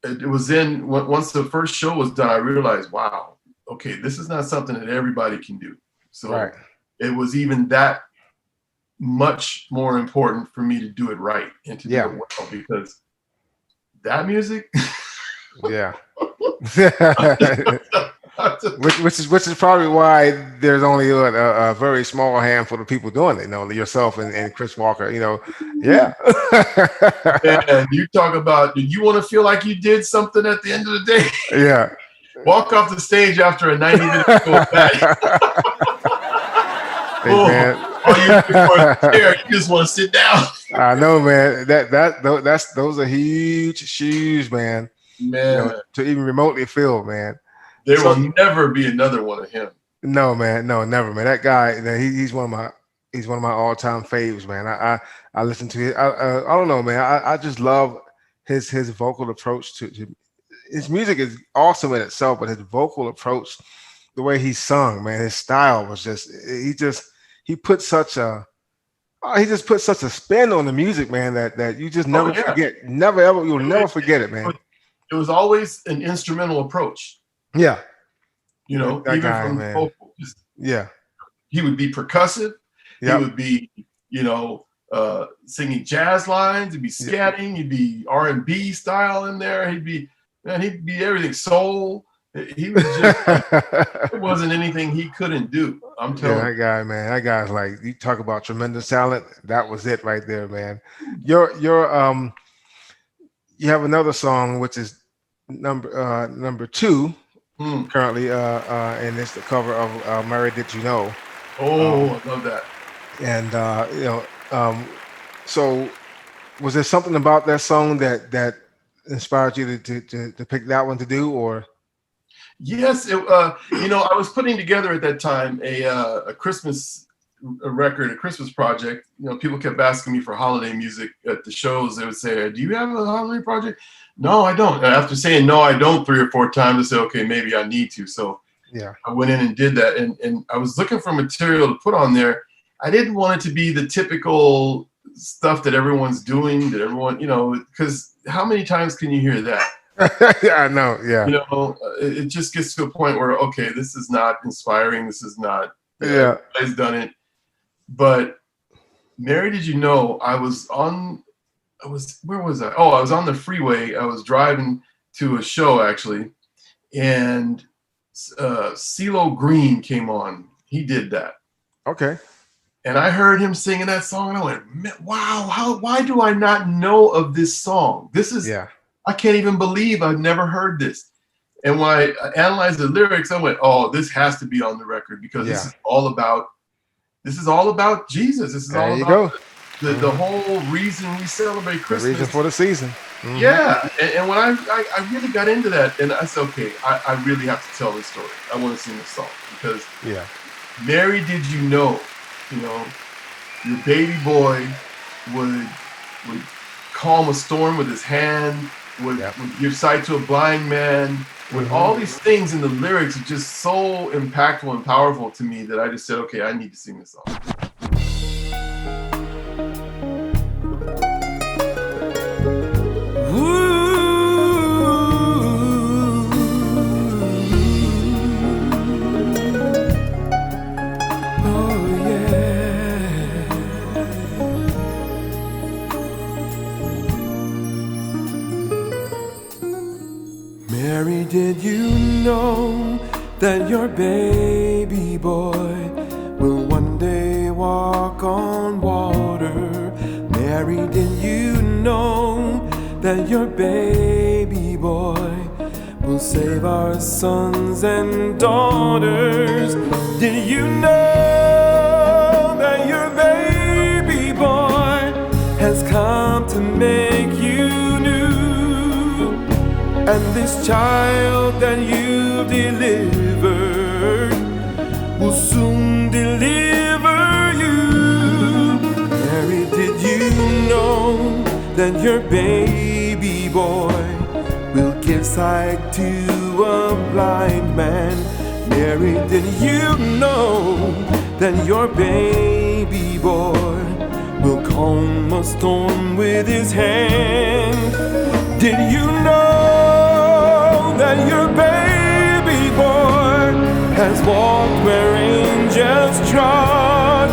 was then once the first show was done, I realized, wow, okay, this is not something that everybody can do. So it was even that much more important for me to do it right and to do it well, because that music, which is probably why there's only a very small handful of people doing it. Yourself and Chris Walker. And you talk about, do you want to feel like you did something at the end of the day? Yeah. Walk off the stage after a 90-minute show back. Hey, man. You just want to sit down. I know, man. Those are huge shoes, man. To even remotely fill, man. There will never be another one of him. No, man. No, never, man. That guy, he's one of my all-time faves, man. I listen to it. I don't know, man. I just love his vocal approach to his music is awesome in itself, but his vocal approach, the way he sung, man, his style was he put such a spin on the music, man, that you just never forget. You'll never forget it, man. It was always an instrumental approach. Yeah. That even guy, from the vocal. He would be percussive. He would be, singing jazz lines. He'd be scatting. He'd be R&B style in there. He'd be everything, soul. He was just there wasn't anything he couldn't do. I'm telling you. That guy, man. That guy's like, you talk about tremendous talent. That was it right there, man. You have another song which is number 2 currently, and it's the cover of "Mary Did You Know." I love that. And so was there something about that song that inspired you to pick that one to do, or? Yes, I was putting together at that time a Christmas record, a Christmas project. People kept asking me for holiday music at the shows. They would say, "Do you have a holiday project?" No, I don't. And after saying no, I don't 3 or 4 times, I said, okay, maybe I need to. So I went in and did that, and I was looking for material to put on there. I didn't want it to be the typical stuff that everyone's doing, that everyone, because how many times can you hear that? I know. Yeah. It just gets to a point where, okay, this is not inspiring. This is not, everybody's done it. But Mary, Did You Know, where was I? Oh, I was on the freeway. I was driving to a show, actually. And CeeLo Green came on. He did that. Okay. And I heard him singing that song, and I went, wow, why do I not know of this song? This is, I can't even believe I've never heard this. And when I analyzed the lyrics, I went, oh, this has to be on the record, because this is all about Jesus. This is all about the whole reason we celebrate Christmas. The reason for the season. Mm-hmm. Yeah. And when I really got into that, and I said, okay, I really have to tell this story. I want to sing this song, because Mary, Did You Know, your baby boy would calm a storm with his hand, would give sight to a blind man, with all these things in the lyrics are just so impactful and powerful to me that I just said, okay, I need to sing this song. Mary, did you know that your baby boy will one day walk on water? Mary, did you know that your baby boy will save our sons and daughters? Did you know that your baby boy has come to make you new? And this child that you delivered will soon deliver you. Mary, did you know that your baby boy give sight to a blind man. Mary, did you know that your baby boy will calm a storm with his hand? Did you know that your baby boy has walked where angels trod?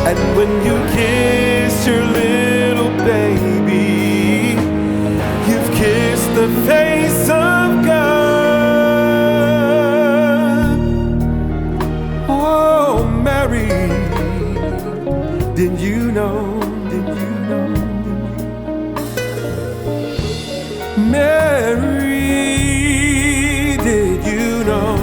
And when you kiss your little baby, you've kissed the face of God. Oh, Mary, did you know? Did you know? Mary, did you know?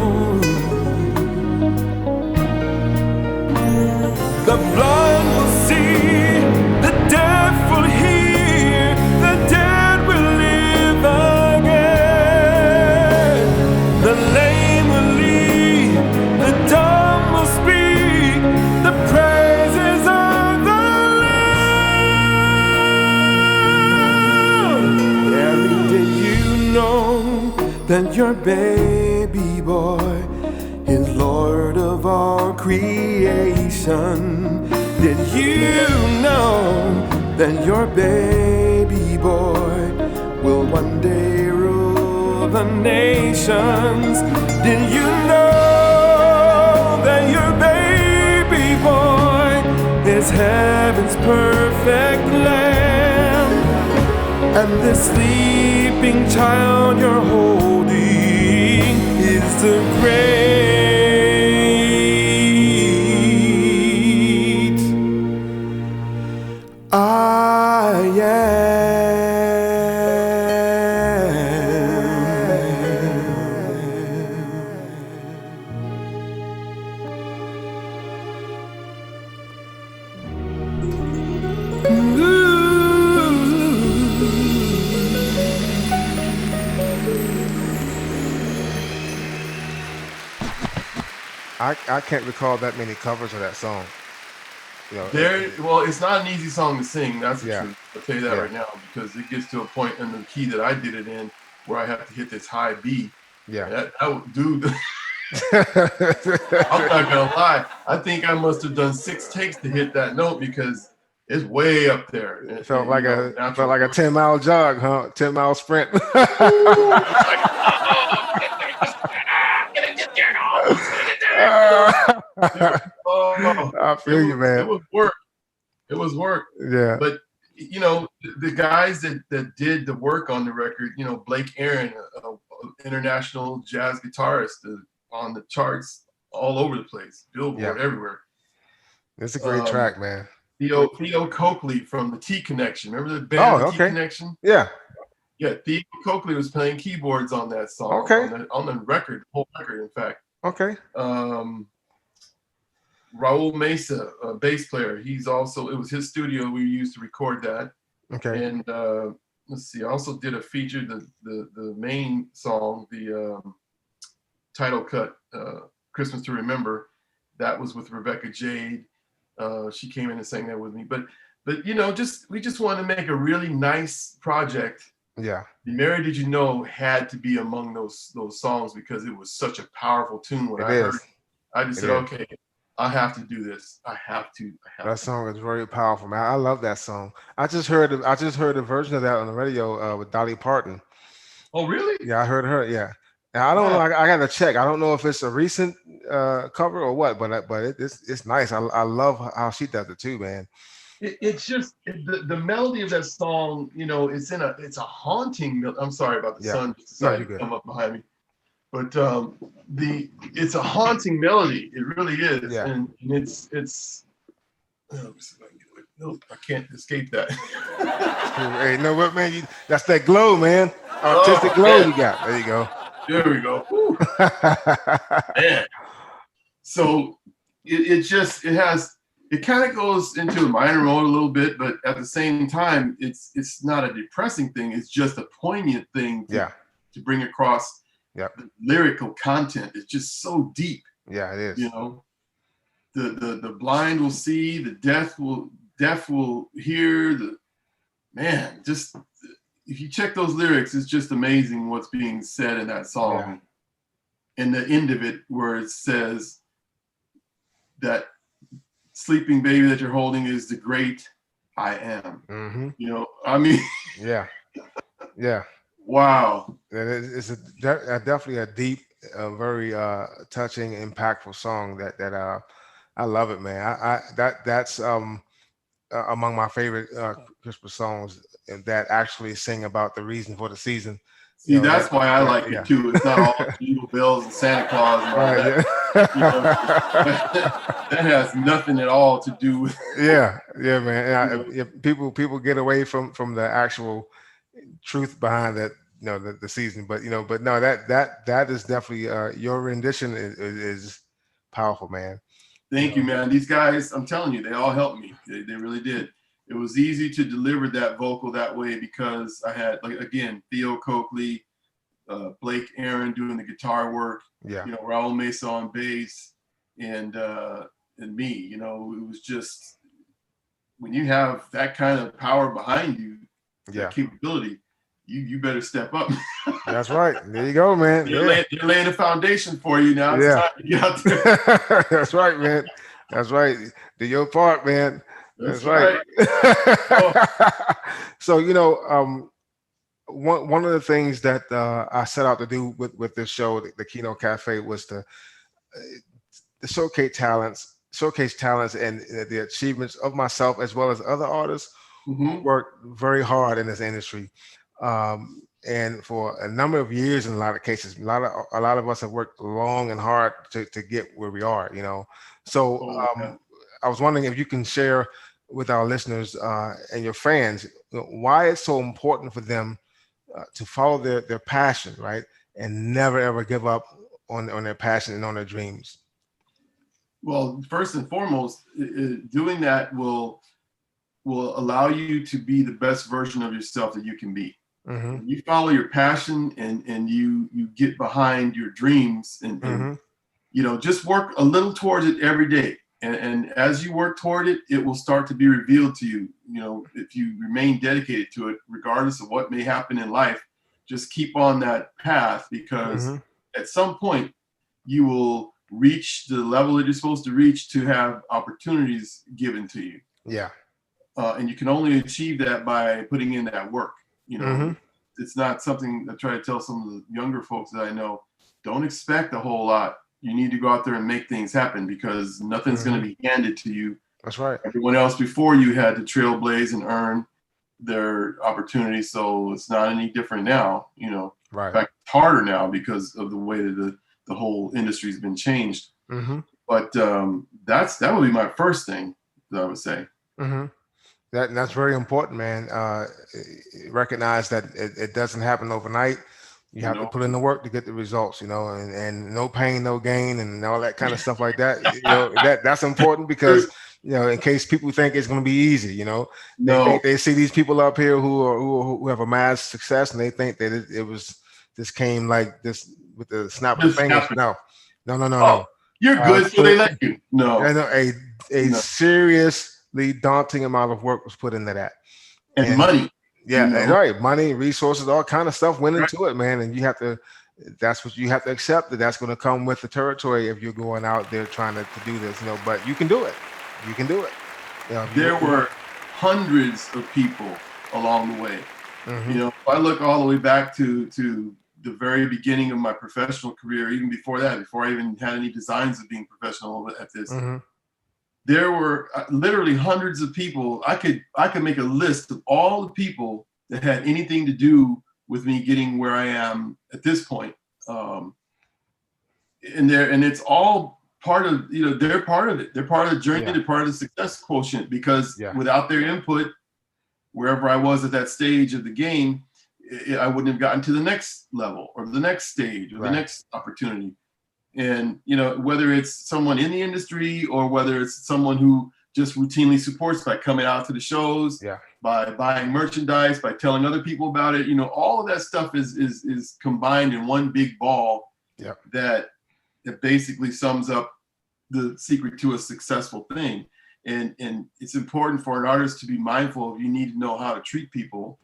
The blind will see, the deaf will hear, the dead will live again. The lame will lead, the dumb will speak, the praises of the Lamb. Mary, did you know that your baby boy is Lord of all creation? Did you know that your baby boy will one day rule the nations? Did you know that your baby boy is heaven's perfect lamb? And the sleeping child you're holding is the great I I can't recall that many covers of that song. You know, Well, it's not an easy song to sing. That's the Yeah. truth. I'll tell you that Yeah. right now, because it gets to a point in the key that I did it in where I have to hit this high B. yeah. That dude, I'm not gonna lie. I think I must have done 6 takes to hit that note because it's way up there. It felt like a 10-mile jog, huh? 10-mile sprint. I feel you, man. It was work. It was work. Yeah. But you know, the guys that did the work on the record, you know, Blake Aaron, an international jazz guitarist, on the charts all over the place, Billboard, everywhere. It's a great track, man. Theo Coakley from the T Connection. Remember the band the T Connection? Yeah. Yeah, Theo Coakley was playing keyboards on that song. Okay. On the record, whole record, in fact. Okay. Raul Mesa, a bass player. It was his studio we used to record that. Okay. And let's see, I also did a feature, the main song, the title cut, Christmas to Remember. That was with Rebecca Jade. She came in and sang that with me. But you know, we just wanted to make a really nice project. Yeah. Mary, Did You Know had to be among those songs because it was such a powerful tune. When I heard it, I just said, okay, I have to do this. I have to. That song is very powerful, man. I love that song. I just heard a version of that on the radio with Dolly Parton. Oh, really? Yeah, I heard her. Yeah. Now, I don't know. I got to check. I don't know if it's a recent cover or what, but it's nice. I love how she does it too, man. It's just the melody of that song. You know, it's a haunting. I'm sorry about the sun just decided to come up behind me, but it's a haunting melody. It really is. Yeah. And it's. No, I can't escape that. Hey, know what, man? That's that glow, man. Artistic glow you got. There you go. There we go. Man. So it kind of goes into a minor mode a little bit, but at the same time, it's not a depressing thing. It's just a poignant thing to bring across the lyrical content. It's just so deep. Yeah, it is. You know, the blind will see, the deaf will hear. if you check those lyrics, it's just amazing what's being said in that song. And the end of it where it says that sleeping baby that you're holding is the great I am. You know, I mean, yeah. Wow. It's definitely a deep, very touching, impactful song that I love it, man. That's among my favorite Christmas songs that actually sing about the reason for the season. See, that's why I like it too. It's not all jingle bells and Santa Claus and all that. You know, that has nothing at all to do with. Man. People get away from the actual truth behind that, the season, but no, that is definitely your rendition is powerful, man. Thank you, man. These guys, I'm telling you, they all helped me. They really did. It was easy to deliver that vocal that way because I had, like, again, Theo Coakley, Blake Aaron doing the guitar work, Raul Mesa on bass, and me. You know, it was just, when you have that kind of power behind you, that capability, you better step up. That's right. There you go, man. They're laying a foundation for you now. It's time to get out there. That's right, man. That's right. Do your part, man. That's right. So, one of the things that I set out to do with this show, the Keynote Cafe, was to showcase talents and the achievements of myself as well as other artists who work very hard in this industry. And for a number of years, in a lot of cases, a lot of us have worked long and hard to get where we are, So I was wondering if you can share with our listeners and your fans why it's so important for them to follow their passion, right, and never ever give up on their passion and on their dreams. Well, first and foremost, doing that will allow you to be the best version of yourself that you can be. You follow your passion and you get behind your dreams and just work a little towards it every day. And as you work toward it, it will start to be revealed to you. If you remain dedicated to it, regardless of what may happen in life, just keep on that path, because at some point you will reach the level that you're supposed to reach to have opportunities given to you. Yeah. And you can only achieve that by putting in that work. It's not something I try to tell some of the younger folks that I know. Don't expect a whole lot. You need to go out there and make things happen, because nothing's going to be handed to you. That's right. Everyone else before you had to trailblaze and earn their opportunities, so it's not any different now. Right. In fact, it's harder now because of the way that the whole industry's been changed. But that would be my first thing that I would say. That's very important, man. Recognize that it doesn't happen overnight. You have to put in the work to get the results, and no pain, no gain, and all that kind of stuff like that. That's important, because in case people think it's going to be easy, they see these people up here who have amassed success, and they think that it was just came like this with the snap of the fingers. No. You're good, so they let you. No. A seriously daunting amount of work was put into that, and money. Yeah, right. Money, resources, all kind of stuff went into it, man. And that's what you have to accept, that's going to come with the territory if you're going out there trying to do this, but you can do it. You can do it. There were hundreds of people along the way. If I look all the way back to the very beginning of my professional career, even before that, before I even had any designs of being professional at this, there were literally hundreds of people. I could make a list of all the people that had anything to do with me getting where I am at this point. And it's all part of, they're part of it. They're part of the journey. They're part of the success quotient, because without their input, wherever I was at that stage of the game, I wouldn't have gotten to the next level or the next stage or the next opportunity. And, whether it's someone in the industry or whether it's someone who just routinely supports by coming out to the shows, by buying merchandise, by telling other people about it, all of that stuff is combined in one big ball that basically sums up the secret to a successful thing. And it's important for an artist to be mindful of, you need to know how to treat people.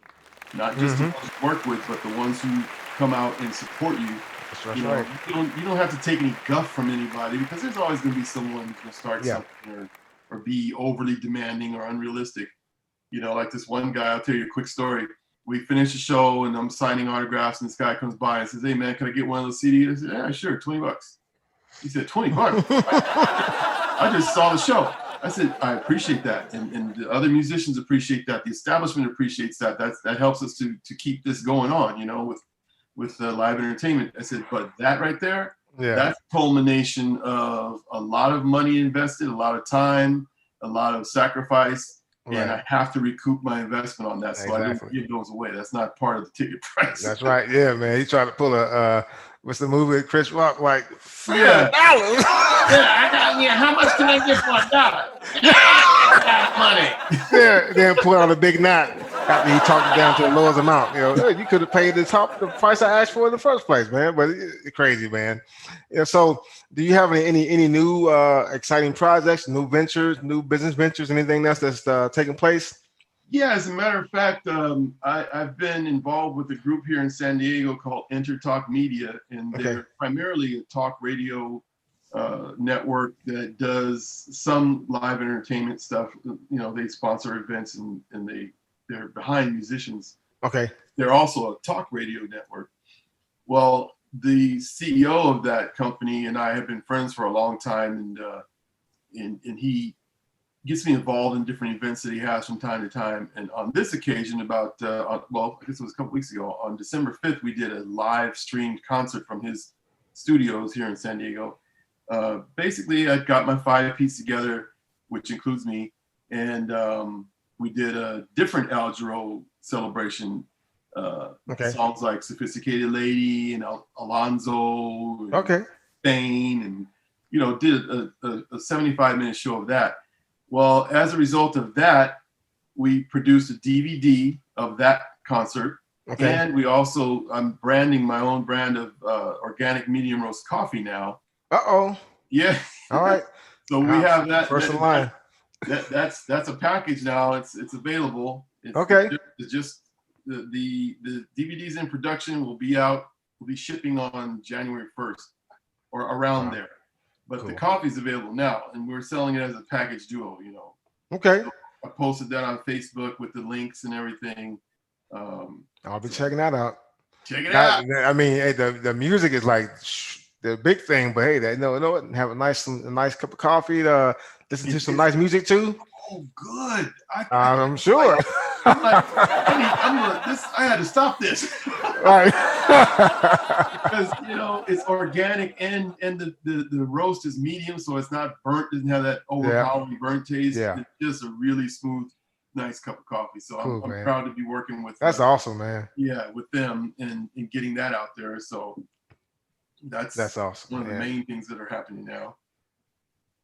not just the ones you work with, but the ones who come out and support you. That's right. You don't have to take any guff from anybody, because there's always going to be someone who's going to start something or be overly demanding or unrealistic. Like this one guy, I'll tell you a quick story. We finished the show and I'm signing autographs, and this guy comes by and says, "Hey man, can I get one of those CDs?" I said, "Yeah, sure, $20. He said, $20? I just saw the show. I said, "I appreciate that." And the other musicians appreciate that. The establishment appreciates that. That helps us to keep this going on, with live entertainment. I said, but that right there, that's a culmination of a lot of money invested, a lot of time, a lot of sacrifice. And I have to recoup my investment on that. So I don't give those away. That's not part of the ticket price. That's right. Yeah, man. He tried to pull what's the movie with Chris Rock? Like $3. How much can I get for $1? I got money. Yeah, then pull out a big knot after he talked it down to the lowest amount. Hey, you could have paid the price I asked for in the first place, man. But it's crazy, man. So do you have any new exciting projects, new ventures, new business ventures, anything else that's taking place? Yeah, as a matter of fact, I've been involved with a group here in San Diego called Intertalk Media, and they're primarily a talk radio network that does some live entertainment stuff. They sponsor events and they're behind musicians. Okay. They're also a talk radio network. Well, the CEO of that company and I have been friends for a long time, and he gets me involved in different events that he has from time to time. And on this occasion, I guess it was a couple weeks ago, on December 5th, we did a live streamed concert from his studios here in San Diego. Basically, I got my 5-piece together, which includes me, and we did a different Al Jarreau celebration. Songs like "Sophisticated Lady" and "Alonzo," and "Spain," and did a 75-minute show of that. Well, as a result of that, we produced a DVD of that concert, and we also I'm branding my own brand of organic medium roast coffee now. Yeah. All right. So we have that. First in line. That's a package now. It's available. It's just the DVD's in production. Will be out. We'll be shipping on January 1st or around there. But the coffee's available now, and we're selling it as a package duo. Okay. So I posted that on Facebook with the links and everything. I'll be checking that out. Check it out. I mean, hey, the music is like the big thing, but hey, have a nice cup of coffee. Listen to some nice music too. Oh, good. I'm sure. I'm like, I had to stop this. Right. Because it's organic and the roast is medium, so it's not burnt, doesn't have that overpowering burnt taste. Yeah. It's just a really smooth, nice cup of coffee. So cool, I'm proud to be working with that's awesome, man. Yeah, with them and getting that out there. So that's awesome. One of the main things that are happening now.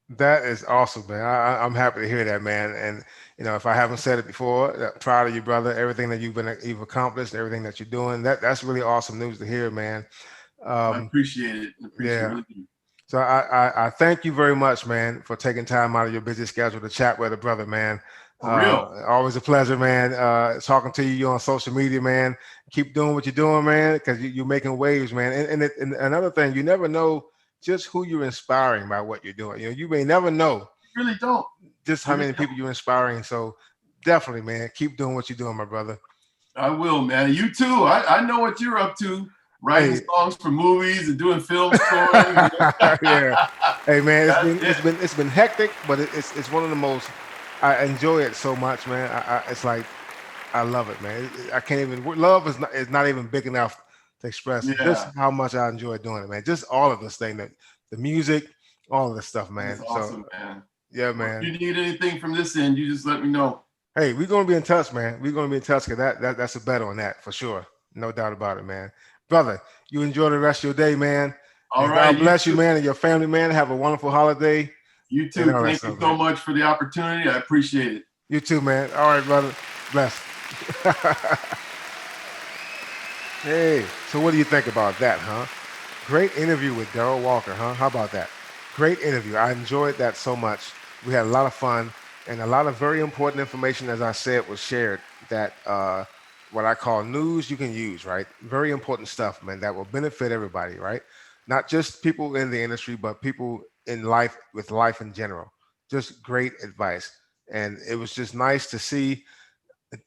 That is awesome, man. I'm happy to hear that, man. And if I haven't said it before, proud of you, brother. Everything that you've accomplished, everything that you're doing, that's really awesome news to hear, man. I appreciate it. Yeah. So I thank you very much, man, for taking time out of your busy schedule to chat with a brother, man. For real. Always a pleasure, man. Talking to you on social media, man. Keep doing what you're doing, man, because you're making waves, man. And another thing, you never know just who you're inspiring by what you're doing. You may never know. You really don't. Just how many people you're inspiring. So definitely, man, keep doing what you're doing, my brother. I will, man. You too. I know what you're up to. Writing songs for movies and doing film scores. Yeah. Hey, man, it's been hectic, but it's one of the most. I enjoy it so much, man. It's like I love it, man. I can't even. Love is not even big enough to express just how much I enjoy doing it, man. Just all of this thing, the music, all of this stuff, man. That's awesome, man. Yeah, man. If you need anything from this end, you just let me know. Hey, we're gonna be in touch, man. We're gonna be in touch because that's a bet on that for sure. No doubt about it, man. Brother, you enjoy the rest of your day, man. All right. God bless you, man, and your family, man. Have a wonderful holiday. You too. Thank you so much for the opportunity. I appreciate it. You too, man. All right, brother. Bless. Hey, so what do you think about that, huh? Great interview with Darryl Walker, huh? How about that? Great interview. I enjoyed that so much. We had a lot of fun and a lot of very important information, as I said, was shared that what I call news you can use, right? Very important stuff, man, that will benefit everybody, right? Not just people in the industry, but people in life with life in general. Just great advice. And it was just nice to see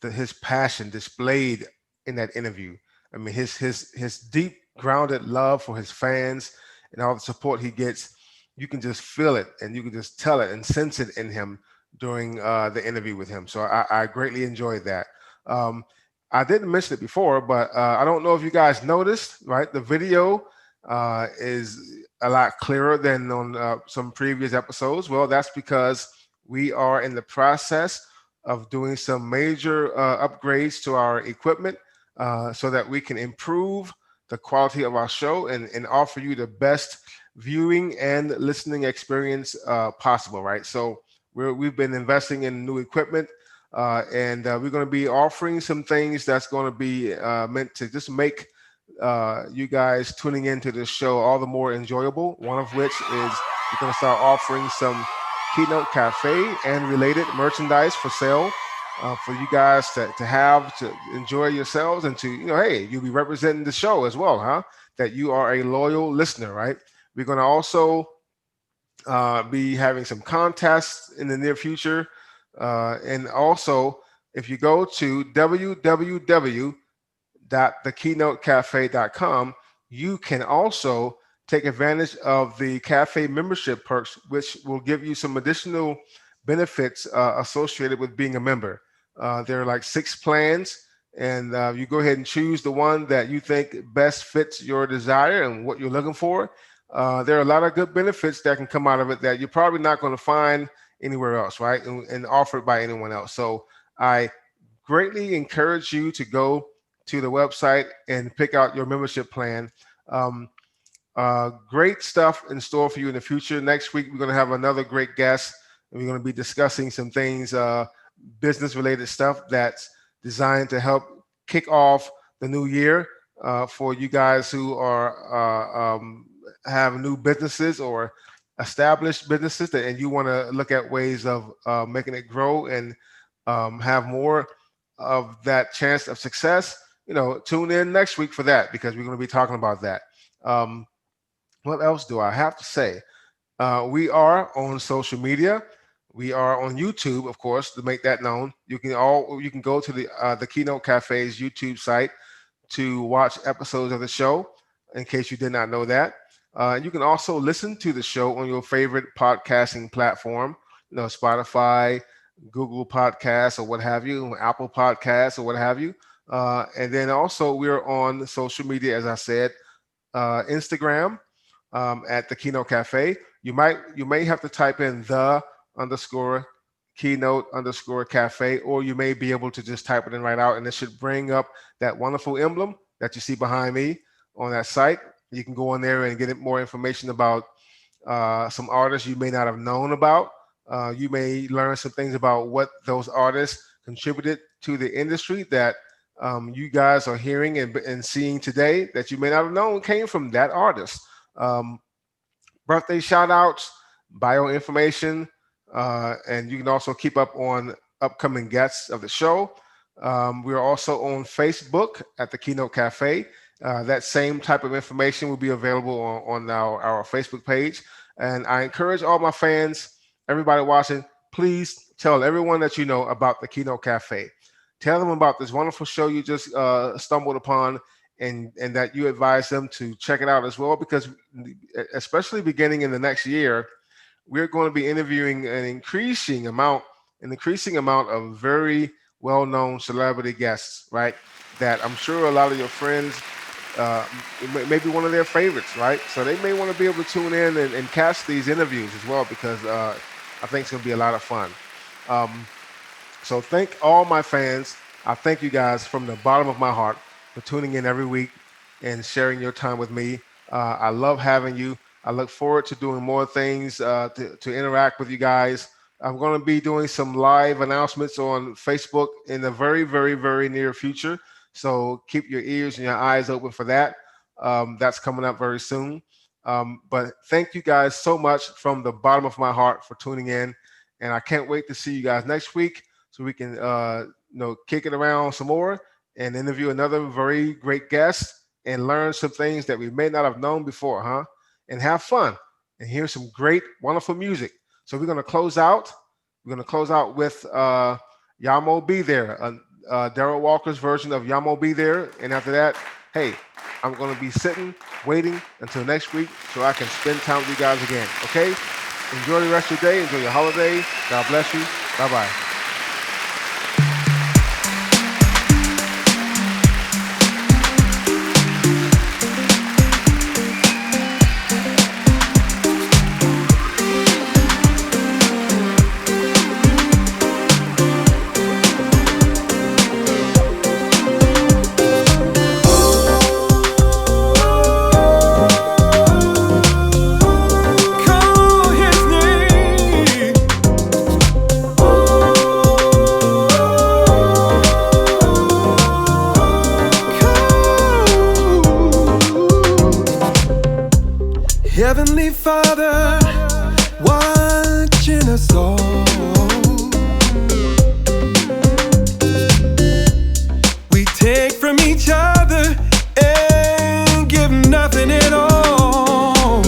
his passion displayed in that interview. I mean, his deep grounded love for his fans and all the support he gets. You can just feel it, and you can just tell it and sense it in him during the interview with him. So I greatly enjoyed that. Um, I didn't mention it before, but I don't know if you guys noticed. Right, the video is a lot clearer than on some previous episodes. Well, that's because we are in the process of doing some major upgrades to our equipment so that we can improve the quality of our show and offer you the best viewing and listening experience possible, right? So we've been investing in new equipment and we're going to be offering some things that's going to be meant to just make you guys tuning into this show all the more enjoyable. One of which is we're going to start offering some Keynote Cafe and related merchandise for sale for you guys to have to enjoy yourselves and to, hey, you'll be representing the show as well, huh? That you are a loyal listener, right? We're going to also be having some contests in the near future. And also, if you go to www.thekeynotecafe.com, you can also take advantage of the cafe membership perks, which will give you some additional benefits associated with being a member. There are like 6 plans, and you go ahead and choose the one that you think best fits your desire and what you're looking for. There are a lot of good benefits that can come out of it that you're probably not going to find anywhere else, right? And offered by anyone else. So I greatly encourage you to go to the website and pick out your membership plan. Great stuff in store for you in the future. Next week, we're going to have another great guest, and we're going to be discussing some things, business related stuff that's designed to help kick off the new year for you guys who are have new businesses or established businesses and you want to look at ways of making it grow and have more of that chance of success. Tune in next week for that because we're going to be talking about that. What else do I have to say? We are on social media. We are on YouTube, of course, to make that known. You can go to the Keynote Cafe's YouTube site to watch episodes of the show, in case you did not know that. You can also listen to the show on your favorite podcasting platform, Spotify, Google Podcasts, or what have you, Apple Podcasts, or what have you. And then also we're on social media, as I said, Instagram at the Keynote Cafe. You may have to type in the _ Keynote _ Cafe, or you may be able to just type it in right out, and it should bring up that wonderful emblem that you see behind me on that site. You can go on there and get more information about some artists you may not have known about. You may learn some things about what those artists contributed to the industry that you guys are hearing and seeing today that you may not have known came from that artist. Birthday shout outs, bio information, and you can also keep up on upcoming guests of the show. We're also on Facebook at the Keynote Cafe. That same type of information will be available on our Facebook page. And I encourage all my fans, everybody watching, please tell everyone that you know about the Keynote Cafe. Tell them about this wonderful show you just stumbled upon, and that you advise them to check it out as well, because especially beginning in the next year, we're going to be interviewing an increasing amount of very well-known celebrity guests, right? That I'm sure a lot of your friends, maybe one of their favorites, right? So they may want to be able to tune in and catch these interviews as well, because I think it's going to be a lot of fun. So thank all my fans. I thank you guys from the bottom of my heart for tuning in every week and sharing your time with me. I love having you. I look forward to doing more things to interact with you guys. I'm going to be doing some live announcements on Facebook in the very, very, very near future. So keep your ears and your eyes open for that. That's coming up very soon. But thank you guys so much from the bottom of my heart for tuning in. And I can't wait to see you guys next week so we can kick it around some more and interview another very great guest and learn some things that we may not have known before, huh? And have fun and hear some great, wonderful music. So we're going to close out. We're going to close out with Yamo Be There, Darryl Walker's version of Yamo Be There. And after that, hey, I'm going to be sitting, waiting until next week so I can spend time with you guys again. Okay? Enjoy the rest of your day. Enjoy your holiday. God bless you. Bye-bye. Heavenly Father, watching us all. We take from each other and give nothing at all.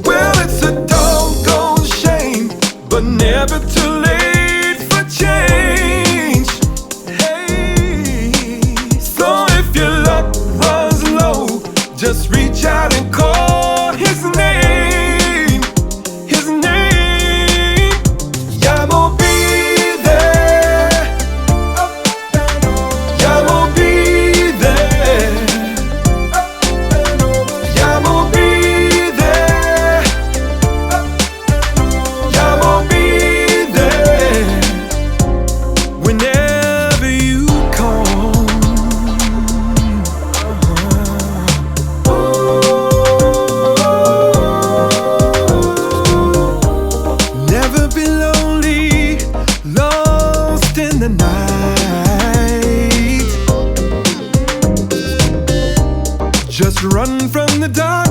Well, it's a doggone shame, but never too late for change. Hey, so if your luck runs low, just reach out and call his name, his name. Yamo be there, Yamo be there, Yamo be there, Yamo be there. Whenever you come, never be lonely, lost in the night. Just run from the dark.